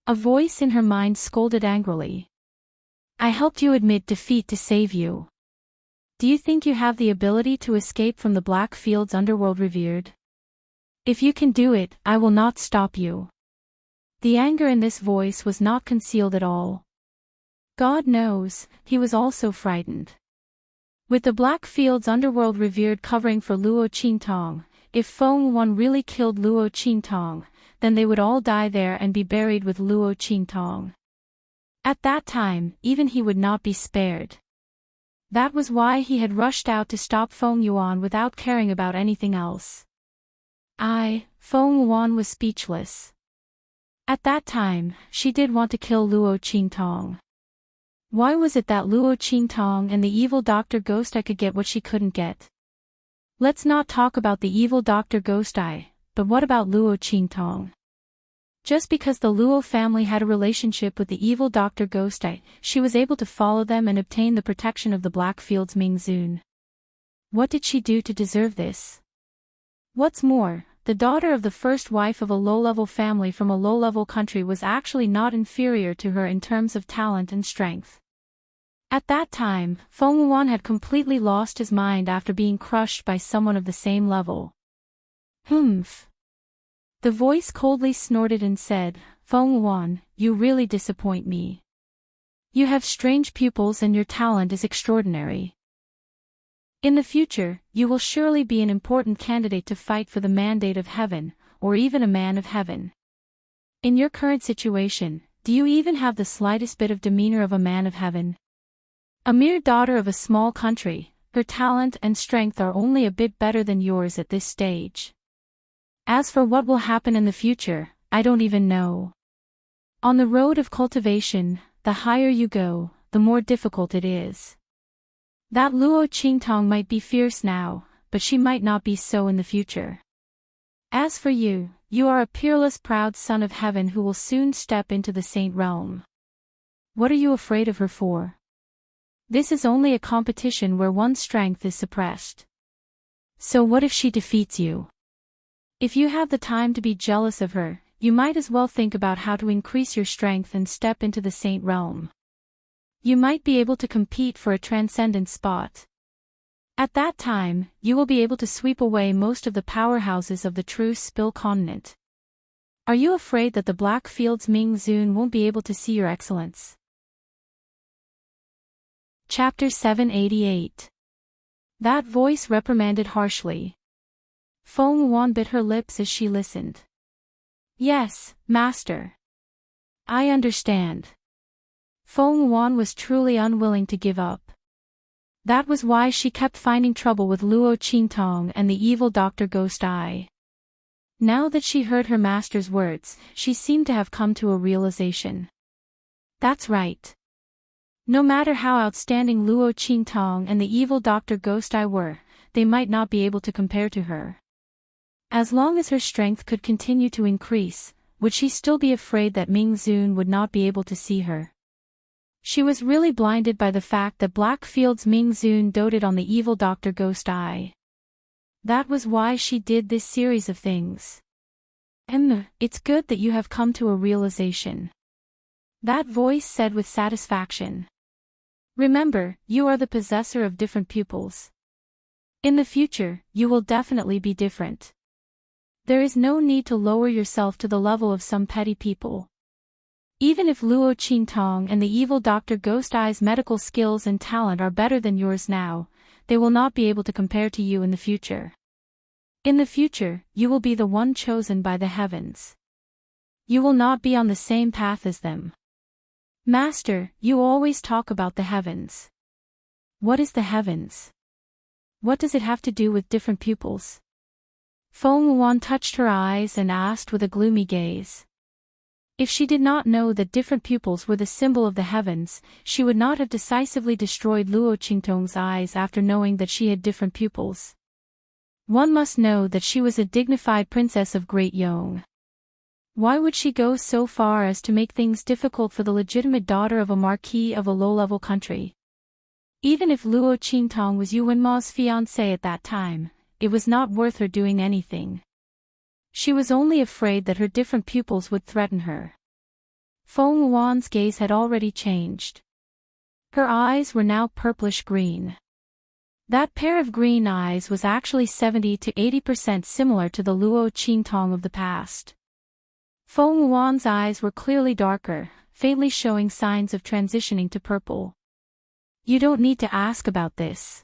A voice in her mind scolded angrily. I helped you admit defeat to save you. Do you think you have the ability to escape from the Blackfield's underworld revered? If you can do it, I will not stop you. The anger in this voice was not concealed at all. God knows, he was also frightened. With the Blackfield's underworld revered covering for Luo Qingtong, if Feng Yuan really killed Luo Qingtong, then they would all die there and be buried with Luo Qingtong. At that time, even he would not be spared. That was why he had rushed out to stop Feng Yuan without caring about anything else. Feng Yuan was speechless. At that time, she did want to kill Luo Qingtong. Why was it that Luo Qingtong and the evil Dr. Ghost Eye could get what she couldn't get? Let's not talk about the evil Dr. Ghost Eye, but what about Luo Qingtong? Just because the Luo family had a relationship with the evil Dr. Ghost Eye, she was able to follow them and obtain the protection of the Blackfield's Mingzun. What did she do to deserve this? What's more, the daughter of the first wife of a low-level family from a low-level country was actually not inferior to her in terms of talent and strength. At that time, Feng Yuan had completely lost his mind after being crushed by someone of the same level. Humph. The voice coldly snorted and said, Feng Yuan, you really disappoint me. You have strange pupils and your talent is extraordinary. In the future, you will surely be an important candidate to fight for the mandate of heaven, or even a man of heaven. In your current situation, do you even have the slightest bit of demeanor of a man of heaven? A mere daughter of a small country, her talent and strength are only a bit better than yours at this stage. As for what will happen in the future, I don't even know. On the road of cultivation, the higher you go, the more difficult it is. That Luo Qingtong might be fierce now, but she might not be so in the future. As for you, you are a peerless proud son of heaven who will soon step into the saint realm. What are you afraid of her for? This is only a competition where one's strength is suppressed. So what if she defeats you? If you have the time to be jealous of her, you might as well think about how to increase your strength and step into the saint realm. You might be able to compete for a transcendent spot. At that time, you will be able to sweep away most of the powerhouses of the true spill continent. Are you afraid that the Blackfield's Ming Zun won't be able to see your excellence? Chapter 788. That voice reprimanded harshly. Feng Yuan bit her lips as she listened. Yes, master. I understand. Feng Yuan was truly unwilling to give up. That was why she kept finding trouble with Luo Qingtong and the evil Dr. Ghost Eye. Now that she heard her master's words, she seemed to have come to a realization. That's right. No matter how outstanding Luo Qingtong and the evil Dr. Ghost Eye were, they might not be able to compare to her. As long as her strength could continue to increase, would she still be afraid that Ming Zun would not be able to see her? She was really blinded by the fact that Blackfield's Ming Zun doted on the evil Dr. Ghost Eye. That was why she did this series of things. It's good that you have come to a realization. That voice said with satisfaction. Remember, you are the possessor of different pupils. In the future, you will definitely be different. There is no need to lower yourself to the level of some petty people. Even if Luo Qingtong and the evil Dr. Ghost Eye's medical skills and talent are better than yours now, they will not be able to compare to you in the future. In the future, you will be the one chosen by the heavens. You will not be on the same path as them. Master, you always talk about the heavens. What is the heavens? What does it have to do with different pupils? Feng Yuan touched her eyes and asked with a gloomy gaze. If she did not know that different pupils were the symbol of the heavens, she would not have decisively destroyed Luo Qingtong's eyes after knowing that she had different pupils. One must know that she was a dignified princess of Great Yong. Why would she go so far as to make things difficult for the legitimate daughter of a marquis of a low-level country? Even if Luo Qingtong was Yu Wenma's fiancé at that time, it was not worth her doing anything. She was only afraid that her different pupils would threaten her. Feng Yuan's gaze had already changed. Her eyes were now purplish-green. That pair of green eyes was actually 70 to 80% similar to the Luo Qingtong of the past. Feng Yuan's eyes were clearly darker, faintly showing signs of transitioning to purple. You don't need to ask about this.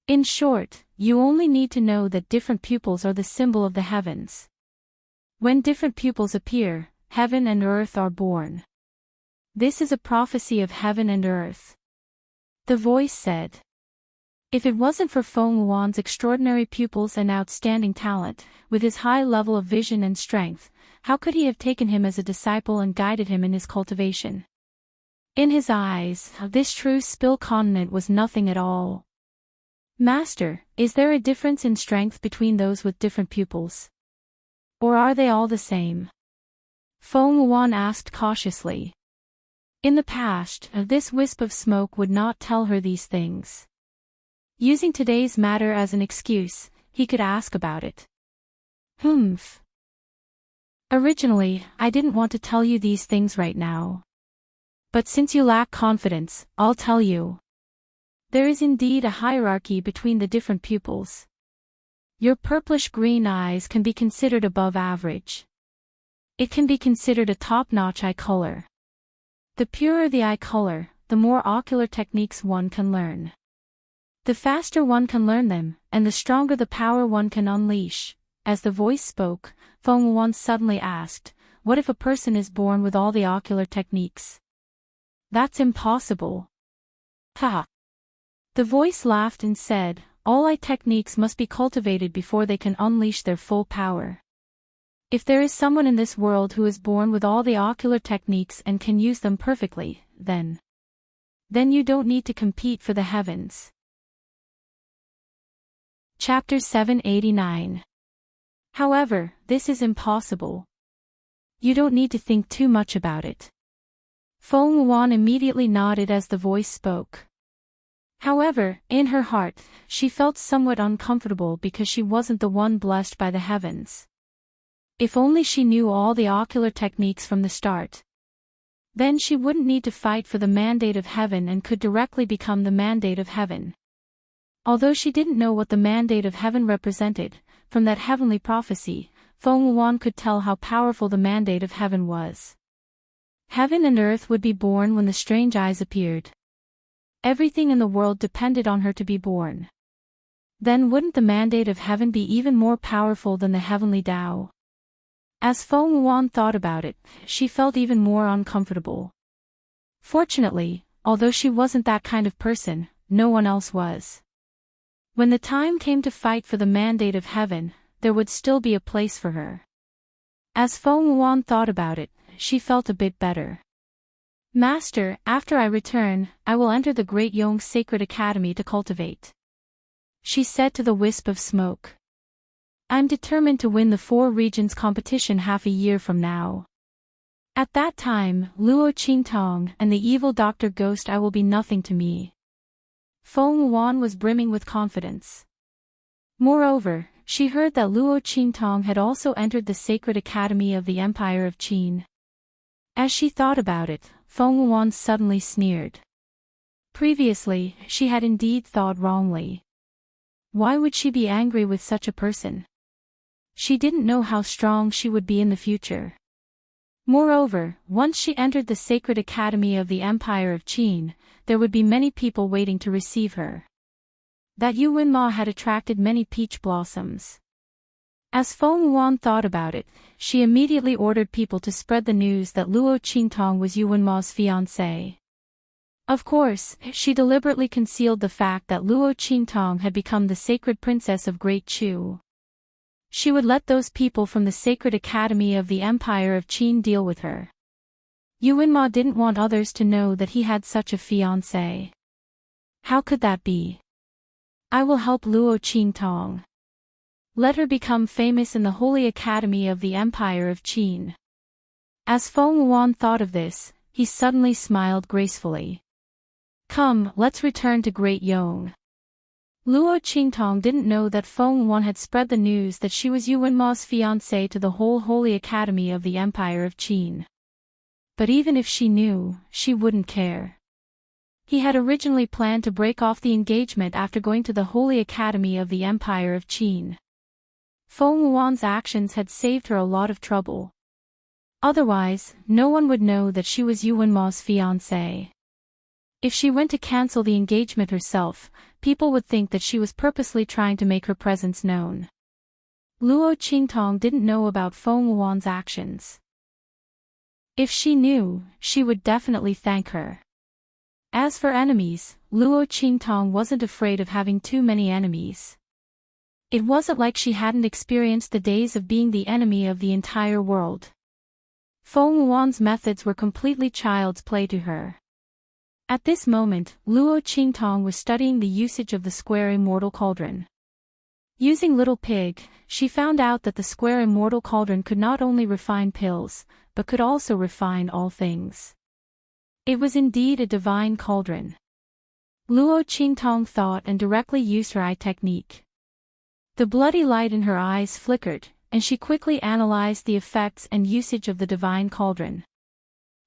In short, you only need to know that different pupils are the symbol of the heavens. When different pupils appear, heaven and earth are born. This is a prophecy of heaven and earth. The voice said. If it wasn't for Feng Yuan's extraordinary pupils and outstanding talent, with his high level of vision and strength, how could he have taken him as a disciple and guided him in his cultivation? In his eyes, this true spill continent was nothing at all. Master, is there a difference in strength between those with different pupils? Or are they all the same? Feng Yuan asked cautiously. In the past, this wisp of smoke would not tell her these things. Using today's matter as an excuse, he could ask about it. Humph. Originally, I didn't want to tell you these things right now. But since you lack confidence, I'll tell you. There is indeed a hierarchy between the different pupils. Your purplish-green eyes can be considered above average. It can be considered a top-notch eye color. The purer the eye color, the more ocular techniques one can learn. The faster one can learn them, and the stronger the power one can unleash. As the voice spoke, Feng Yuan suddenly asked, what if a person is born with all the ocular techniques? That's impossible. Ha! The voice laughed and said, all eye techniques must be cultivated before they can unleash their full power. If there is someone in this world who is born with all the ocular techniques and can use them perfectly, then you don't need to compete for the heavens. Chapter 789. However, this is impossible. You don't need to think too much about it. Feng Wuan immediately nodded as the voice spoke. However, in her heart, she felt somewhat uncomfortable because she wasn't the one blessed by the heavens. If only she knew all the ocular techniques from the start. Then she wouldn't need to fight for the mandate of heaven and could directly become the mandate of heaven. Although she didn't know what the mandate of heaven represented, from that heavenly prophecy, Feng Wuan could tell how powerful the mandate of heaven was. Heaven and earth would be born when the strange eyes appeared. Everything in the world depended on her to be born. Then wouldn't the mandate of heaven be even more powerful than the heavenly Tao? As Feng Wuan thought about it, she felt even more uncomfortable. Fortunately, although she wasn't that kind of person, no one else was. When the time came to fight for the mandate of heaven, there would still be a place for her. As Feng Wuan thought about it, she felt a bit better. Master, after I return, I will enter the Great Yong's Sacred Academy to cultivate. She said to the wisp of smoke. I'm determined to win the 4 regions competition half a year from now. At that time, Luo Qingtong and the evil Dr. Ghost I will be nothing to me. Feng Wuan was brimming with confidence. Moreover, she heard that Luo Qingtong had also entered the Sacred Academy of the Empire of Qin. As she thought about it, Feng Wuan suddenly sneered. Previously, she had indeed thought wrongly. Why would she be angry with such a person? She didn't know how strong she would be in the future. Moreover, once she entered the Sacred Academy of the Empire of Qin, there would be many people waiting to receive her. That Yu Wenma had attracted many peach blossoms. As Feng Wuan thought about it, she immediately ordered people to spread the news that Luo Qingtong was Yu Wenma's fiancé. Of course, she deliberately concealed the fact that Luo Qingtong had become the sacred princess of Great Chu. She would let those people from the Sacred Academy of the Empire of Qin deal with her. Yu Wenma didn't want others to know that he had such a fiancé. How could that be? I will help Luo Qingtong. Let her become famous in the Holy Academy of the Empire of Qin. As Feng Wuan thought of this, he suddenly smiled gracefully. Come, let's return to Great Yong. Luo Qingtong didn't know that Feng Wuan had spread the news that she was Yu Wenma's fiancé to the whole Holy Academy of the Empire of Qin. But even if she knew, she wouldn't care. He had originally planned to break off the engagement after going to the Holy Academy of the Empire of Qin. Feng Wuan's actions had saved her a lot of trouble. Otherwise, no one would know that she was Yu Wenma's fiancé. If she went to cancel the engagement herself, people would think that she was purposely trying to make her presence known. Luo Qingtong didn't know about Feng Wuan's actions. If she knew, she would definitely thank her. As for enemies, Luo Qingtong wasn't afraid of having too many enemies. It wasn't like she hadn't experienced the days of being the enemy of the entire world. Feng Wuan's methods were completely child's play to her. At this moment, Luo Qingtong was studying the usage of the square immortal cauldron. Using Little Pig, she found out that the square immortal cauldron could not only refine pills, but could also refine all things. It was indeed a divine cauldron. Luo Qingtong thought and directly used her eye technique. The bloody light in her eyes flickered, and she quickly analyzed the effects and usage of the divine cauldron.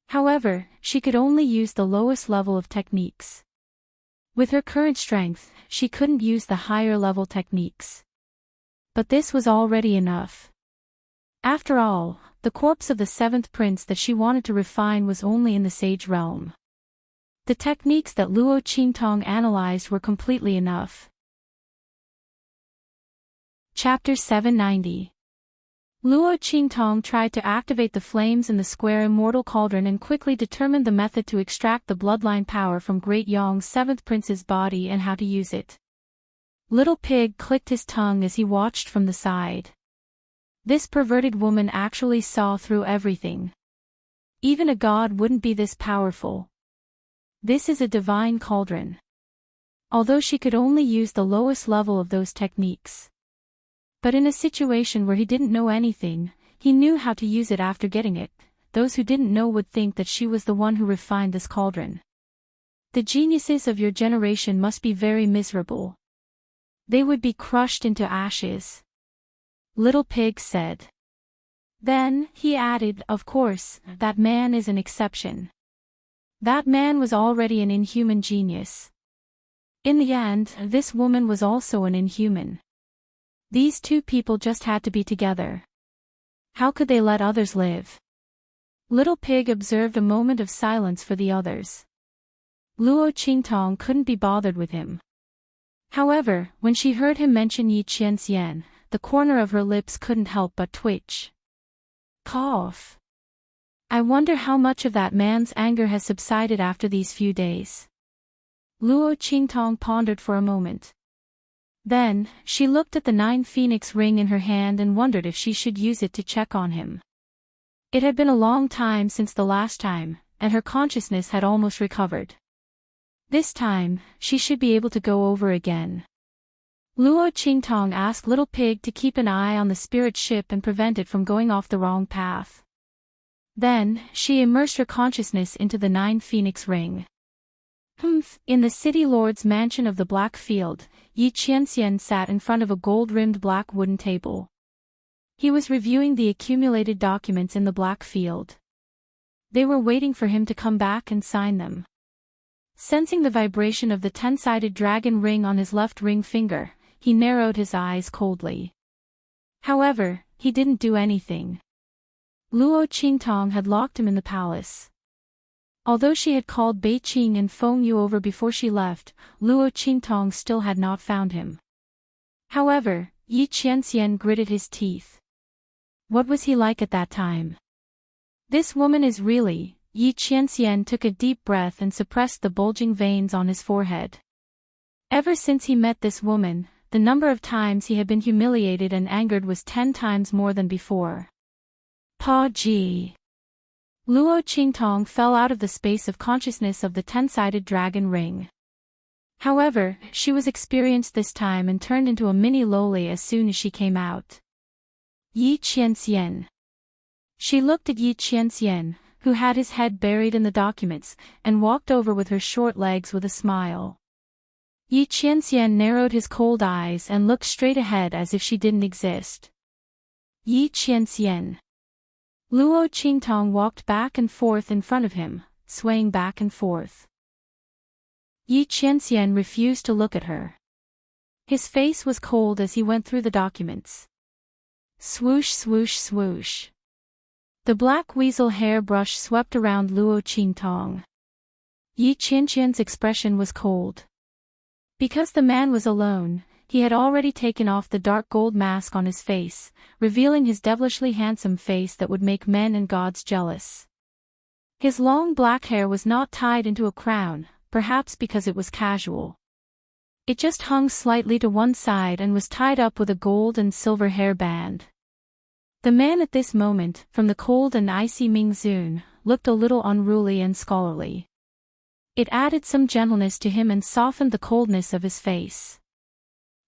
However, she could only use the lowest level of techniques. With her current strength, she couldn't use the higher level techniques. But this was already enough. After all, the corpse of the 7th prince that she wanted to refine was only in the sage realm. The techniques that Luo Qingtong analyzed were completely enough. Chapter 790. Luo Qingtong tried to activate the flames in the square immortal cauldron and quickly determined the method to extract the bloodline power from Great Yong's 7th prince's body and how to use it. Little Pig clicked his tongue as he watched from the side. This perverted woman actually saw through everything. Even a god wouldn't be this powerful. This is a divine cauldron. Although she could only use the lowest level of those techniques. But in a situation where he didn't know anything, he knew how to use it after getting it, those who didn't know would think that she was the one who refined this cauldron. The geniuses of your generation must be very miserable. They would be crushed into ashes. Little Pig said. Then, he added, of course, that man is an exception. That man was already an inhuman genius. In the end, this woman was also an inhuman. These two people just had to be together. How could they let others live? Little Pig observed a moment of silence for the others. Luo Qingtong couldn't be bothered with him. However, when she heard him mention Yi Qianxian, the corner of her lips couldn't help but twitch. Cough. I wonder how much of that man's anger has subsided after these few days. Luo Qingtong pondered for a moment. Then, she looked at the 9 phoenix ring in her hand and wondered if she should use it to check on him. It had been a long time since the last time, and her consciousness had almost recovered. This time, she should be able to go over again. Luo Qingtong asked Little Pig to keep an eye on the spirit ship and prevent it from going off the wrong path. Then, she immersed her consciousness into the 9 phoenix ring. In the city lord's mansion of the Black Field, Yi Qianxian sat in front of a gold-rimmed black wooden table. He was reviewing the accumulated documents in the Black Field. They were waiting for him to come back and sign them. Sensing the vibration of the 10-sided dragon ring on his left ring finger, he narrowed his eyes coldly. However, he didn't do anything. Luo Qingtong had locked him in the palace. Although she had called Beiqing and Feng Yu over before she left, Luo Qingtong still had not found him. However, Yi Qianxian gritted his teeth. What was he like at that time? This woman is really... Yi Qianxian took a deep breath and suppressed the bulging veins on his forehead. Ever since he met this woman, the number of times he had been humiliated and angered was 10 times more than before. Pa Ji. Luo Qingtong fell out of the space of consciousness of the 10-sided dragon ring. However, she was experienced this time and turned into a mini loli as soon as she came out. Yi Qianxian. She looked at Yi Qianxian, who had his head buried in the documents, and walked over with her short legs with a smile. Yi Qianxian narrowed his cold eyes and looked straight ahead as if she didn't exist. Yi Qianxian. Luo Qingtong walked back and forth in front of him, swaying back and forth. Yi Qianxian refused to look at her. His face was cold as he went through the documents. Swoosh swoosh swoosh. The black weasel hair brush swept around Luo Qingtong. Yi Qianxian's expression was cold. Because the man was alone, he had already taken off the dark gold mask on his face, revealing his devilishly handsome face that would make men and gods jealous. His long black hair was not tied into a crown, perhaps because it was casual. It just hung slightly to one side and was tied up with a gold and silver hairband. The man at this moment, from the cold and icy Mingzun, looked a little unruly and scholarly. It added some gentleness to him and softened the coldness of his face.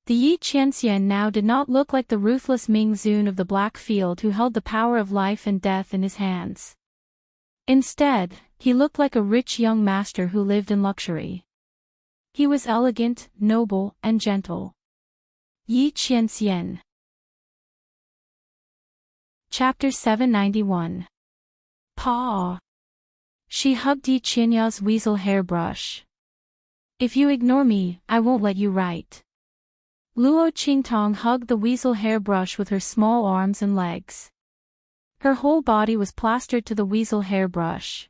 The Yi Qianxian now did not look like the ruthless Mingzun of the Black Field who held the power of life and death in his hands. Instead, he looked like a rich young master who lived in luxury. He was elegant, noble, and gentle. Yi Qianxian. Chapter 791. Pa. She hugged Yi Qianya's weasel hairbrush. If you ignore me, I won't let you write. Luo Qingtong hugged the weasel hairbrush with her small arms and legs. Her whole body was plastered to the weasel hairbrush.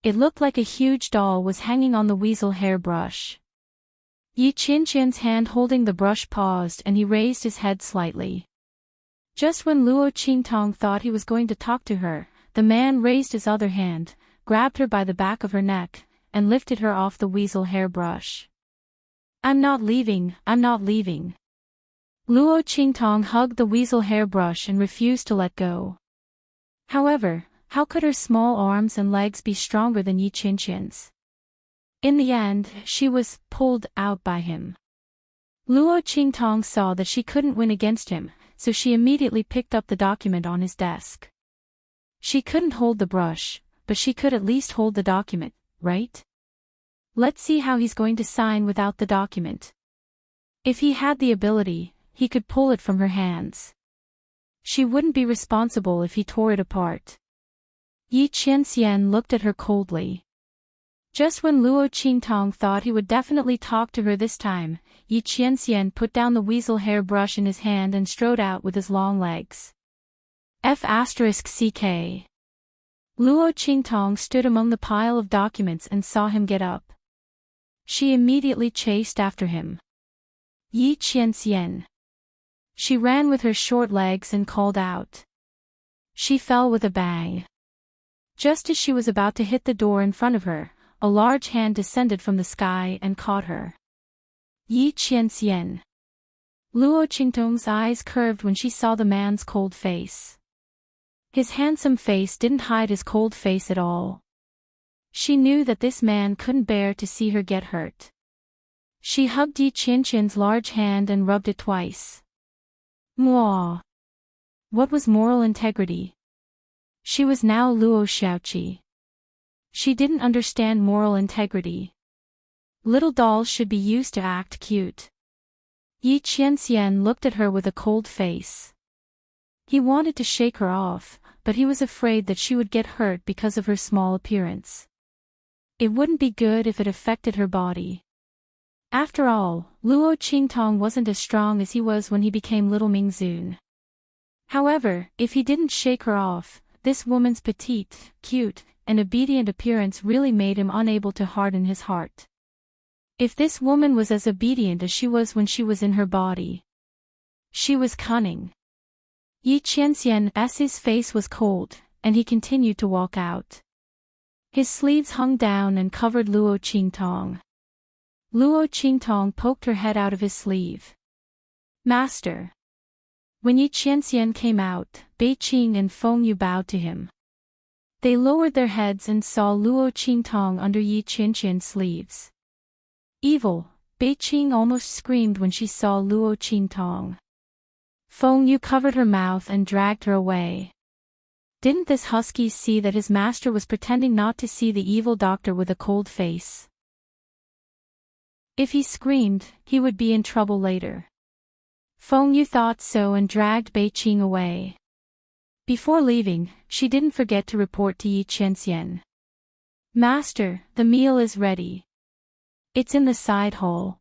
It looked like a huge doll was hanging on the weasel hairbrush. Yi Qianxian's hand holding the brush paused and he raised his head slightly. Just when Luo Qingtong thought he was going to talk to her, the man raised his other hand, grabbed her by the back of her neck, and lifted her off the weasel hairbrush. I'm not leaving, I'm not leaving. Luo Qingtong hugged the weasel hairbrush and refused to let go. However, how could her small arms and legs be stronger than Yi Qianxian's? In the end, she was pulled out by him. Luo Qingtong saw that she couldn't win against him, so she immediately picked up the document on his desk. She couldn't hold the brush, but she could at least hold the document, right? Let's see how he's going to sign without the document. If he had the ability, he could pull it from her hands. She wouldn't be responsible if he tore it apart. Yi Qianxian looked at her coldly. Just when Luo Qingtong thought he would definitely talk to her this time, Yi Qianxian put down the weasel hair brush in his hand and strode out with his long legs. F***ck. Luo Qingtong stood among the pile of documents and saw him get up. She immediately chased after him. Yi Qianxian. She ran with her short legs and called out. She fell with a bang. Just as she was about to hit the door in front of her, a large hand descended from the sky and caught her. Yi Qianxian. Luo Qingtong's eyes curved when she saw the man's cold face. His handsome face didn't hide his cold face at all. She knew that this man couldn't bear to see her get hurt. She hugged Yi Qianxian's large hand and rubbed it twice. Mwah. What was moral integrity? She was now Luo Xiaoqi. She didn't understand moral integrity. Little dolls should be used to act cute. Yi Qianxian looked at her with a cold face. He wanted to shake her off, but he was afraid that she would get hurt because of her small appearance. It wouldn't be good if it affected her body. After all, Luo Qingtong wasn't as strong as he was when he became Little Mingzun. However, if he didn't shake her off, this woman's petite, cute, and obedient appearance really made him unable to harden his heart. If this woman was as obedient as she was when she was in her body. She was cunning. Yi Qianxian's face was cold, and he continued to walk out. His sleeves hung down and covered Luo Qingtong. Luo Qingtong poked her head out of his sleeve. Master. When Yi Qianxian came out, Bei Qing and Feng Yu bowed to him. They lowered their heads and saw Luo Qingtong under Yi Qianxian's sleeves. Evil, Bei Qing almost screamed when she saw Luo Qingtong. Feng Yu covered her mouth and dragged her away. Didn't this husky see that his master was pretending not to see the evil doctor with a cold face? If he screamed, he would be in trouble later. Feng Yu thought so and dragged Bei Qing away. Before leaving, she didn't forget to report to Yi Qianxian. Master, the meal is ready. It's in the side hall.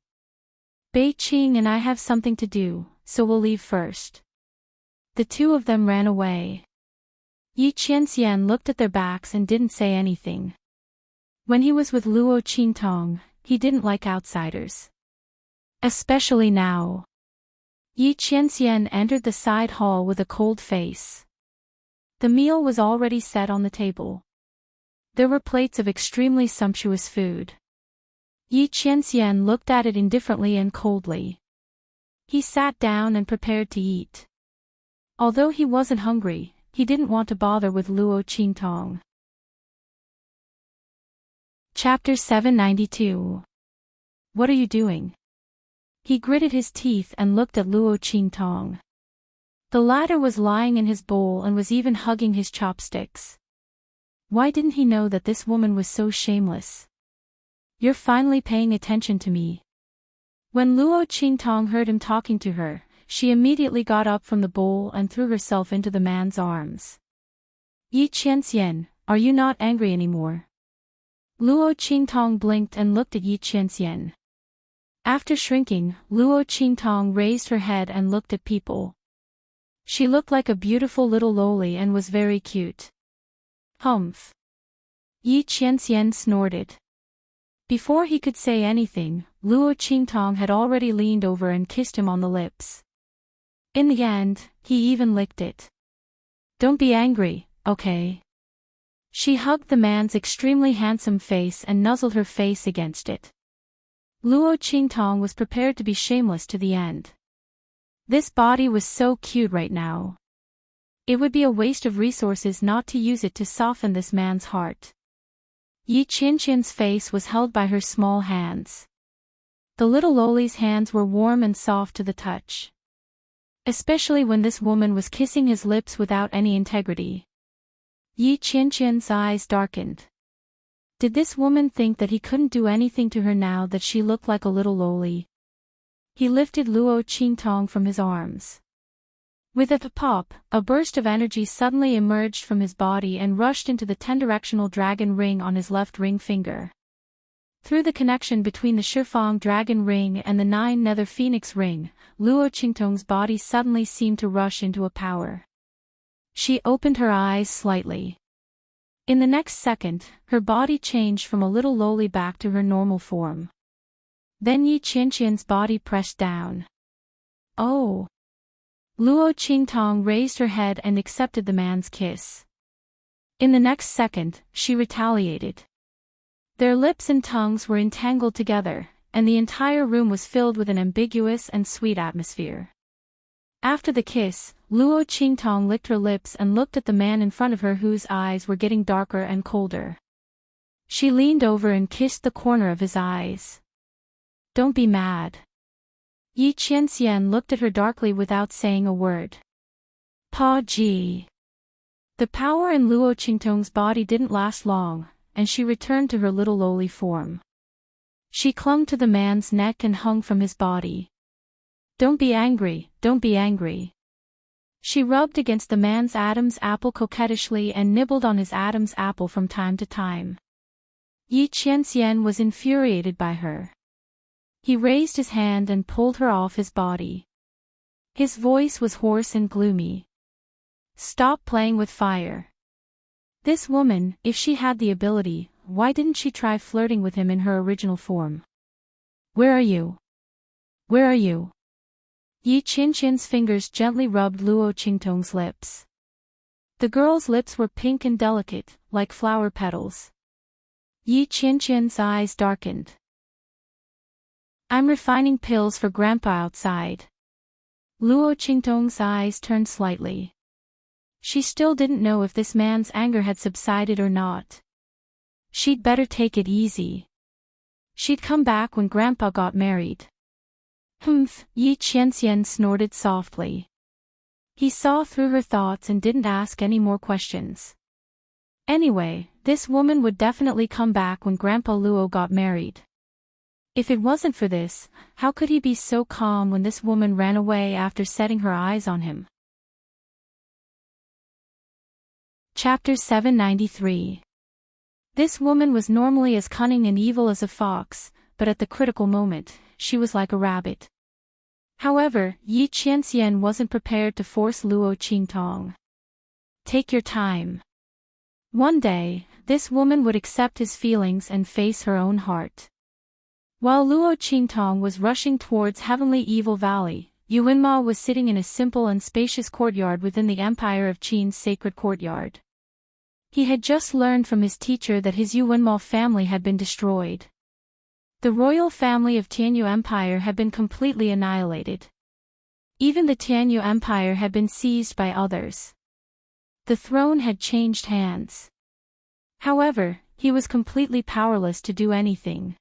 Bei Qing and I have something to do, so we'll leave first. The two of them ran away. Yi Qianxian looked at their backs and didn't say anything. When he was with Luo Qingtong, he didn't like outsiders. Especially now. Yi Qianxian entered the side hall with a cold face. The meal was already set on the table. There were plates of extremely sumptuous food. Yi Qianxian looked at it indifferently and coldly. He sat down and prepared to eat. Although he wasn't hungry, he didn't want to bother with Luo Qingtong. Chapter 792. What are you doing? He gritted his teeth and looked at Luo Qingtong. The latter was lying in his bowl and was even hugging his chopsticks. Why didn't he know that this woman was so shameless? You're finally paying attention to me. When Luo Qingtong heard him talking to her, she immediately got up from the bowl and threw herself into the man's arms. Yi Qianxian, are you not angry anymore? Luo Qingtong blinked and looked at Yi Qianxian. After shrinking, Luo Qingtong raised her head and looked at people. She looked like a beautiful little loli and was very cute. Humph. Yi Qianxian snorted. Before he could say anything, Luo Qingtong had already leaned over and kissed him on the lips. In the end, he even licked it. Don't be angry, okay? She hugged the man's extremely handsome face and nuzzled her face against it. Luo Qingtong was prepared to be shameless to the end. This body was so cute right now. It would be a waste of resources not to use it to soften this man's heart. Yi Qianxian's face was held by her small hands. The little loli's hands were warm and soft to the touch. Especially when this woman was kissing his lips without any integrity. Yi Qianqian's eyes darkened. Did this woman think that he couldn't do anything to her now that she looked like a little loli? He lifted Luo Qingtong from his arms. With a pop, a burst of energy suddenly emerged from his body and rushed into the 10-directional dragon ring on his left ring finger. Through the connection between the Shifang dragon ring and the 9 nether phoenix ring, Luo Qingtong's body suddenly seemed to rush into a power. She opened her eyes slightly. In the next second, her body changed from a little lowly back to her normal form. Then Yi Qianqian's body pressed down. Oh! Luo Qingtong raised her head and accepted the man's kiss. In the next second, she retaliated. Their lips and tongues were entangled together, and the entire room was filled with an ambiguous and sweet atmosphere. After the kiss, Luo Qingtong licked her lips and looked at the man in front of her whose eyes were getting darker and colder. She leaned over and kissed the corner of his eyes. Don't be mad. Yi Qianxian looked at her darkly without saying a word. Pa Ji. The power in Luo Qingtong's body didn't last long, and she returned to her little lowly form. She clung to the man's neck and hung from his body. Don't be angry, don't be angry. She rubbed against the man's Adam's apple coquettishly and nibbled on his Adam's apple from time to time. Yi Qianxian was infuriated by her. He raised his hand and pulled her off his body. His voice was hoarse and gloomy. Stop playing with fire. This woman, if she had the ability, why didn't she try flirting with him in her original form? Where are you? Where are you? Yi Qianqian's fingers gently rubbed Luo Qingtong's lips. The girl's lips were pink and delicate, like flower petals. Yi Qianqian's eyes darkened. I'm refining pills for Grandpa outside. Luo Qingtong's eyes turned slightly. She still didn't know if this man's anger had subsided or not. She'd better take it easy. She'd come back when Grandpa got married. Humph, Yi Qianxian snorted softly. He saw through her thoughts and didn't ask any more questions. Anyway, this woman would definitely come back when Grandpa Luo got married. If it wasn't for this, how could he be so calm when this woman ran away after setting her eyes on him? Chapter 793. This woman was normally as cunning and evil as a fox, but at the critical moment, she was like a rabbit. However, Yi Qianxian wasn't prepared to force Luo Qingtong. Take your time. One day, this woman would accept his feelings and face her own heart. While Luo Qingtong was rushing towards Heavenly Evil Valley, Yuanma was sitting in a simple and spacious courtyard within the Empire of Qin's sacred courtyard. He had just learned from his teacher that his Yuanma family had been destroyed. The royal family of Tianyu Empire had been completely annihilated. Even the Tianyu Empire had been seized by others. The throne had changed hands. However, he was completely powerless to do anything.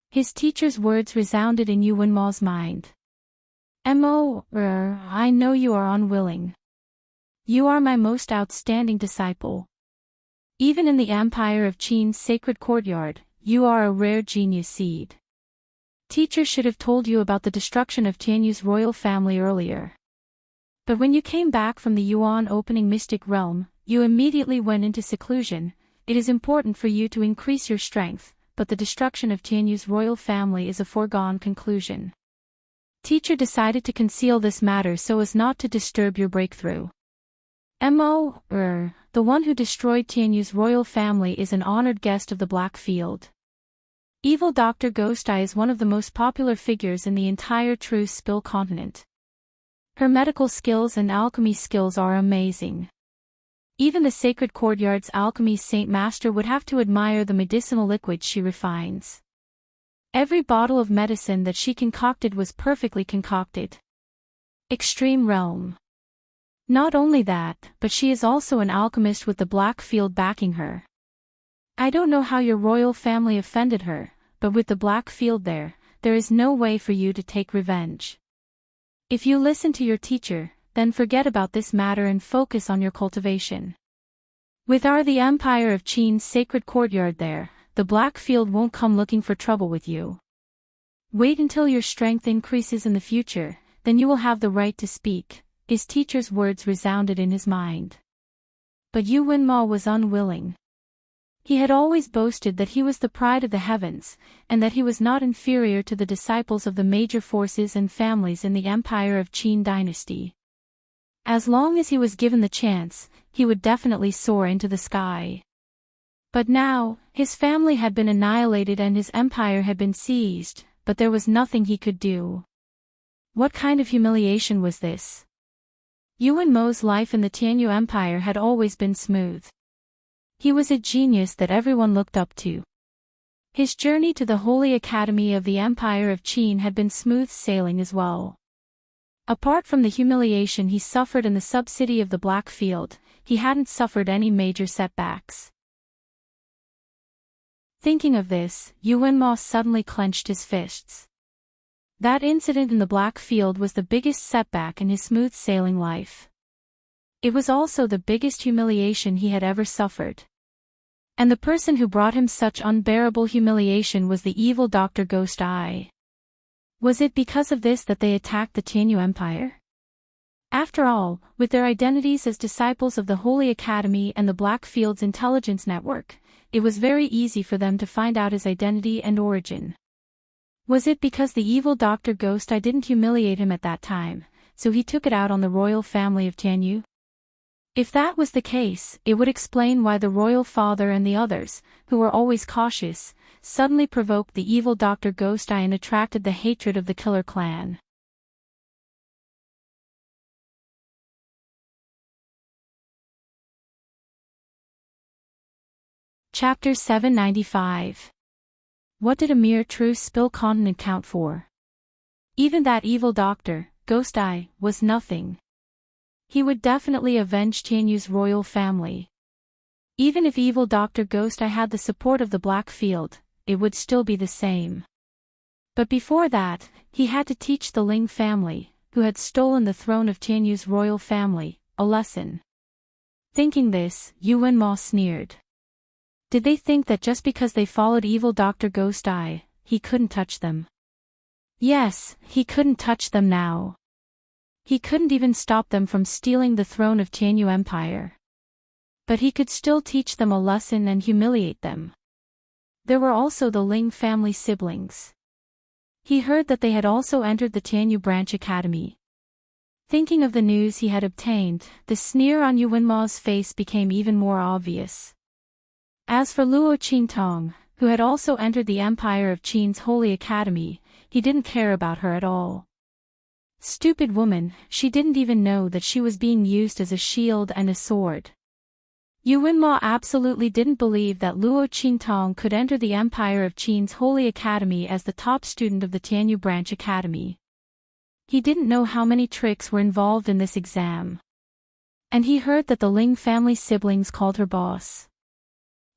His teacher's words resounded in Yuanma's mind. I know you are unwilling. You are my most outstanding disciple. Even in the Empire of Qin's sacred courtyard, you are a rare genius seed. Teacher should have told you about the destruction of Tianyu's royal family earlier. But when you came back from the Yuan opening mystic realm, you immediately went into seclusion. It is important for you to increase your strength, but the destruction of Tianyu's royal family is a foregone conclusion. Teacher decided to conceal this matter so as not to disturb your breakthrough. The one who destroyed Tianyu's royal family is an honored guest of the Black Field. Evil Dr. Ghost Eye is one of the most popular figures in the entire True Spill continent. Her medical skills and alchemy skills are amazing. Even the sacred courtyard's alchemy saint master would have to admire the medicinal liquids she refines. Every bottle of medicine that she concocted was perfectly concocted. Extreme realm. Not only that, but she is also an alchemist with the Black Field backing her. I don't know how your royal family offended her, but with the Black Field there is no way for you to take revenge. If you listen to your teacher, then forget about this matter and focus on your cultivation. With the Empire of Qin's sacred courtyard there, the Black Field won't come looking for trouble with you. Wait until your strength increases in the future, then you will have the right to speak. His teacher's words resounded in his mind. But Yu Wenmo was unwilling. He had always boasted that he was the pride of the heavens, and that he was not inferior to the disciples of the major forces and families in the Empire of Qin dynasty. As long as he was given the chance, he would definitely soar into the sky. But now, his family had been annihilated and his empire had been seized, but there was nothing he could do. What kind of humiliation was this? Yu Wenmo's life in the Tianyu Empire had always been smooth. He was a genius that everyone looked up to. His journey to the Holy Academy of the Empire of Qin had been smooth sailing as well. Apart from the humiliation he suffered in the sub-city of the Black Field, he hadn't suffered any major setbacks. Thinking of this, Yu Wenmo suddenly clenched his fists. That incident in the Black Field was the biggest setback in his smooth sailing life. It was also the biggest humiliation he had ever suffered. And the person who brought him such unbearable humiliation was the evil Dr. Ghost Eye. Was it because of this that they attacked the Tianyu Empire? After all, with their identities as disciples of the Holy Academy and the Black Field's intelligence network, it was very easy for them to find out his identity and origin. Was it because the evil Dr. Ghost Eye didn't humiliate him at that time, so he took it out on the royal family of Tianyu? If that was the case, it would explain why the royal father and the others, who were always cautious, suddenly provoked the evil Dr. Ghost Eye and attracted the hatred of the killer clan. Chapter 795. What did a mere truce spill continent count for? Even that evil doctor, Ghost Eye, was nothing. He would definitely avenge Tianyu's royal family. Even if evil Dr. Ghost Eye had the support of the Black Field, it would still be the same. But before that, he had to teach the Ling family, who had stolen the throne of Tianyu's royal family, a lesson. Thinking this, Yu Wenmo sneered. Did they think that just because they followed evil Dr. Ghost Eye, he couldn't touch them? Yes, he couldn't touch them now. He couldn't even stop them from stealing the throne of Tianyu Empire. But he could still teach them a lesson and humiliate them. There were also the Ling family siblings. He heard that they had also entered the Tianyu Branch Academy. Thinking of the news he had obtained, the sneer on Yu Wenmo's face became even more obvious. As for Luo Qingtong, who had also entered the Empire of Qin's Holy Academy, he didn't care about her at all. Stupid woman, she didn't even know that she was being used as a shield and a sword. Yu Wenmo absolutely didn't believe that Luo Qingtong could enter the Empire of Qin's Holy Academy as the top student of the Tianyu Branch Academy. He didn't know how many tricks were involved in this exam. And he heard that the Ling family siblings called her boss.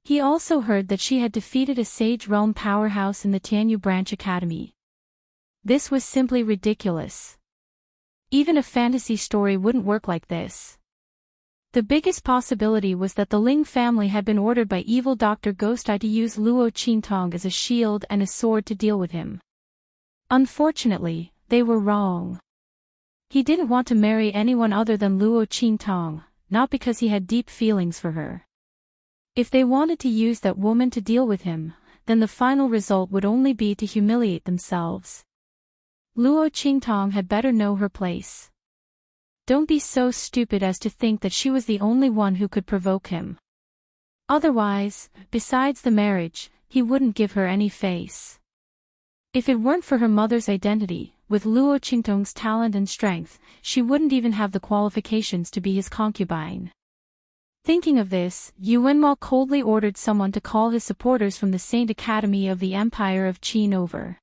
He also heard that she had defeated a Sage Realm powerhouse in the Tianyu Branch Academy. This was simply ridiculous. Even a fantasy story wouldn't work like this. The biggest possibility was that the Ling family had been ordered by evil Dr. Ghost Eye to use Luo Qingtong as a shield and a sword to deal with him. Unfortunately, they were wrong. He didn't want to marry anyone other than Luo Qingtong, not because he had deep feelings for her. If they wanted to use that woman to deal with him, then the final result would only be to humiliate themselves. Luo Qingtong had better know her place. Don't be so stupid as to think that she was the only one who could provoke him. Otherwise, besides the marriage, he wouldn't give her any face. If it weren't for her mother's identity, with Luo Qingtong's talent and strength, she wouldn't even have the qualifications to be his concubine. Thinking of this, Yu Wenmo coldly ordered someone to call his supporters from the Saint Academy of the Empire of Qin over.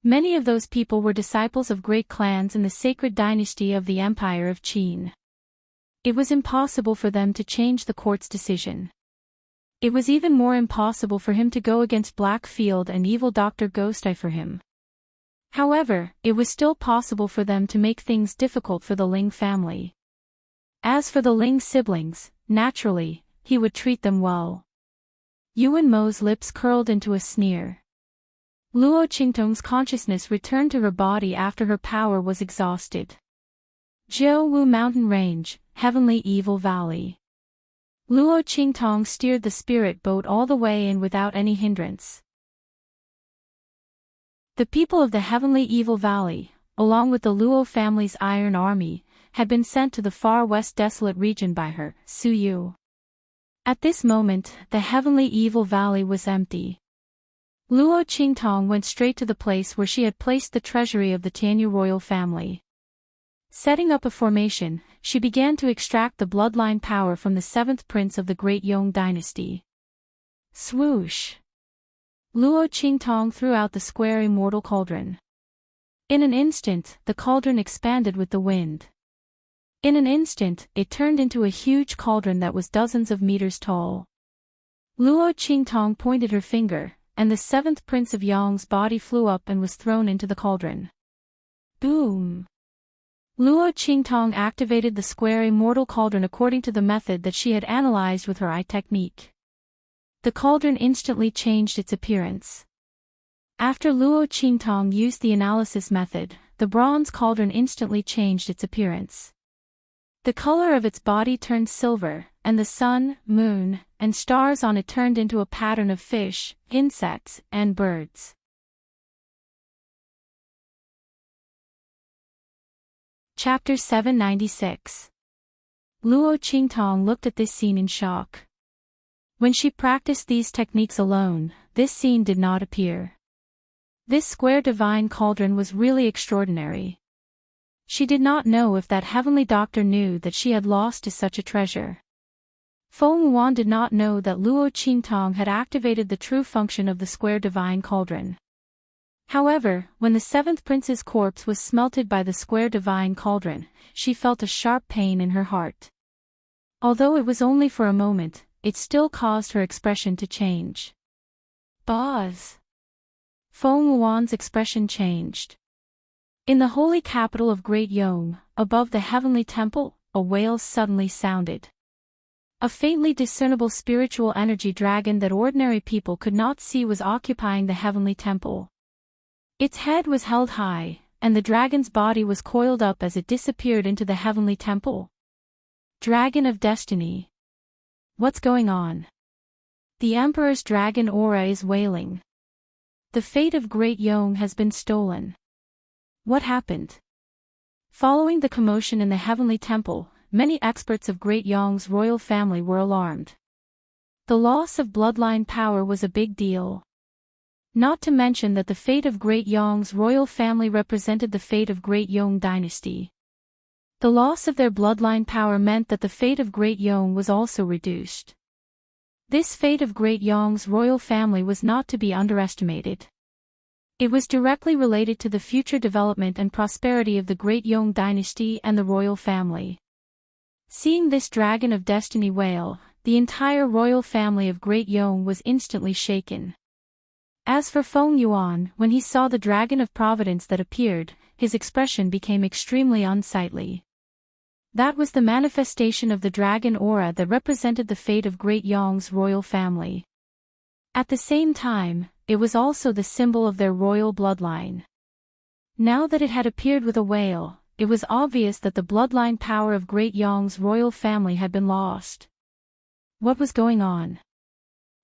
Many of those people were disciples of great clans in the sacred dynasty of the Empire of Qin. It was impossible for them to change the court's decision. It was even more impossible for him to go against Black Field and evil Dr. Ghost Eye for him. However, it was still possible for them to make things difficult for the Ling family. As for the Ling siblings, naturally, he would treat them well. Yuan Mo's lips curled into a sneer. Luo Qingtong's consciousness returned to her body after her power was exhausted. Jiu Wu Mountain Range, Heavenly Evil Valley. Luo Qingtong steered the spirit boat all the way in without any hindrance. The people of the Heavenly Evil Valley, along with the Luo family's Iron Army, had been sent to the far west desolate region by her, Su Yu. At this moment, the Heavenly Evil Valley was empty. Luo Qingtong went straight to the place where she had placed the treasury of the Tianyu royal family. Setting up a formation, she began to extract the bloodline power from the seventh prince of the Great Yong dynasty. Swoosh! Luo Qingtong threw out the square immortal cauldron. In an instant, the cauldron expanded with the wind. In an instant, it turned into a huge cauldron that was dozens of meters tall. Luo Qingtong pointed her finger, and the seventh prince of Yong's body flew up and was thrown into the cauldron. Boom! Luo Qingtong activated the square immortal cauldron according to the method that she had analyzed with her eye technique. The cauldron instantly changed its appearance. After Luo Qingtong used the analysis method, the bronze cauldron instantly changed its appearance. The color of its body turned silver, and the sun, moon, and stars on it turned into a pattern of fish, insects, and birds. Chapter 796. Luo Qingtong looked at this scene in shock. When she practiced these techniques alone, this scene did not appear. This square divine cauldron was really extraordinary. She did not know if that heavenly doctor knew that she had lost to such a treasure. Feng Yuan did not know that Luo Qingtong had activated the true function of the square divine cauldron. However, when the seventh prince's corpse was smelted by the square divine cauldron, she felt a sharp pain in her heart. Although it was only for a moment, it still caused her expression to change. Boz! Feng Yuan's expression changed. In the holy capital of Great Yong, above the heavenly temple, a wail suddenly sounded. A faintly discernible spiritual energy dragon that ordinary people could not see was occupying the heavenly temple. Its head was held high, and the dragon's body was coiled up as it disappeared into the heavenly temple. Dragon of Destiny. What's going on? The Emperor's dragon aura is wailing. The fate of Great Yong has been stolen. What happened? Following the commotion in the heavenly temple, many experts of Great Yong's royal family were alarmed. The loss of bloodline power was a big deal. Not to mention that the fate of Great Yong's royal family represented the fate of Great Yong dynasty. The loss of their bloodline power meant that the fate of Great Yong was also reduced. This fate of Great Yong's royal family was not to be underestimated. It was directly related to the future development and prosperity of the Great Yong dynasty and the royal family. Seeing this dragon of destiny wail, the entire royal family of Great Yong was instantly shaken. As for Feng Yuan, when he saw the dragon of providence that appeared, his expression became extremely unsightly. That was the manifestation of the dragon aura that represented the fate of Great Yong's royal family. At the same time, it was also the symbol of their royal bloodline. Now that it had appeared with a wail, it was obvious that the bloodline power of Great Yong's royal family had been lost. What was going on?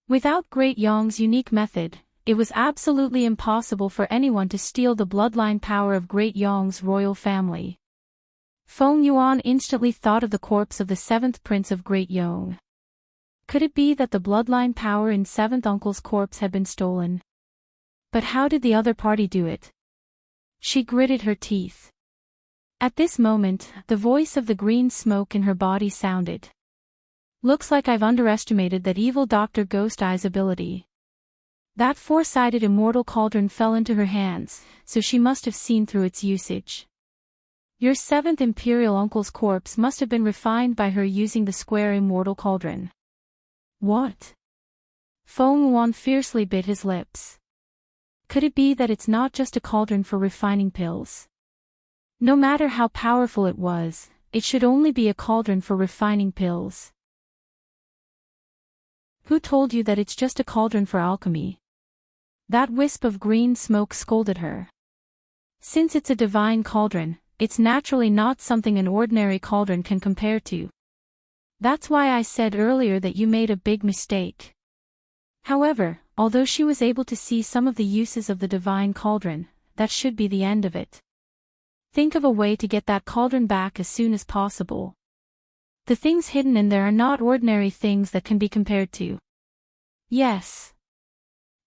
Without Great Yong's unique method, it was absolutely impossible for anyone to steal the bloodline power of Great Yong's royal family. Feng Yuan instantly thought of the corpse of the seventh prince of Great Yong. Could it be that the bloodline power in seventh uncle's corpse had been stolen? But how did the other party do it? She gritted her teeth. At this moment, the voice of the green smoke in her body sounded. Looks like I've underestimated that evil Dr. Ghost Eye's ability. That four-sided immortal cauldron fell into her hands, so she must have seen through its usage. Your seventh imperial uncle's corpse must have been refined by her using the square immortal cauldron. What? Feng Yuan fiercely bit his lips. Could it be that it's not just a cauldron for refining pills? No matter how powerful it was, it should only be a cauldron for refining pills. Who told you that it's just a cauldron for alchemy? That wisp of green smoke scolded her. Since it's a divine cauldron, it's naturally not something an ordinary cauldron can compare to. That's why I said earlier that you made a big mistake. However, although she was able to see some of the uses of the divine cauldron, that should be the end of it. Think of a way to get that cauldron back as soon as possible. The things hidden in there are not ordinary things that can be compared to. Yes.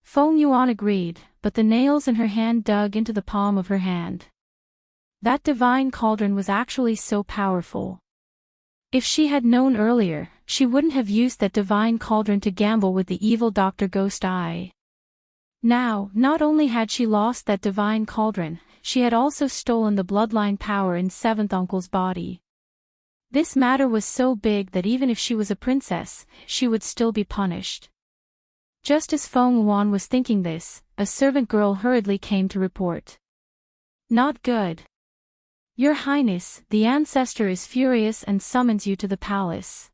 Feng Yuan agreed, but the nails in her hand dug into the palm of her hand. That divine cauldron was actually so powerful. If she had known earlier, she wouldn't have used that divine cauldron to gamble with the evil Dr. Ghost Eye. Now, not only had she lost that divine cauldron, she had also stolen the bloodline power in Seventh Uncle's body. This matter was so big that even if she was a princess, she would still be punished. Just as Feng Yuan was thinking this, a servant girl hurriedly came to report. Not good. Your Highness, the ancestor is furious and summons you to the palace.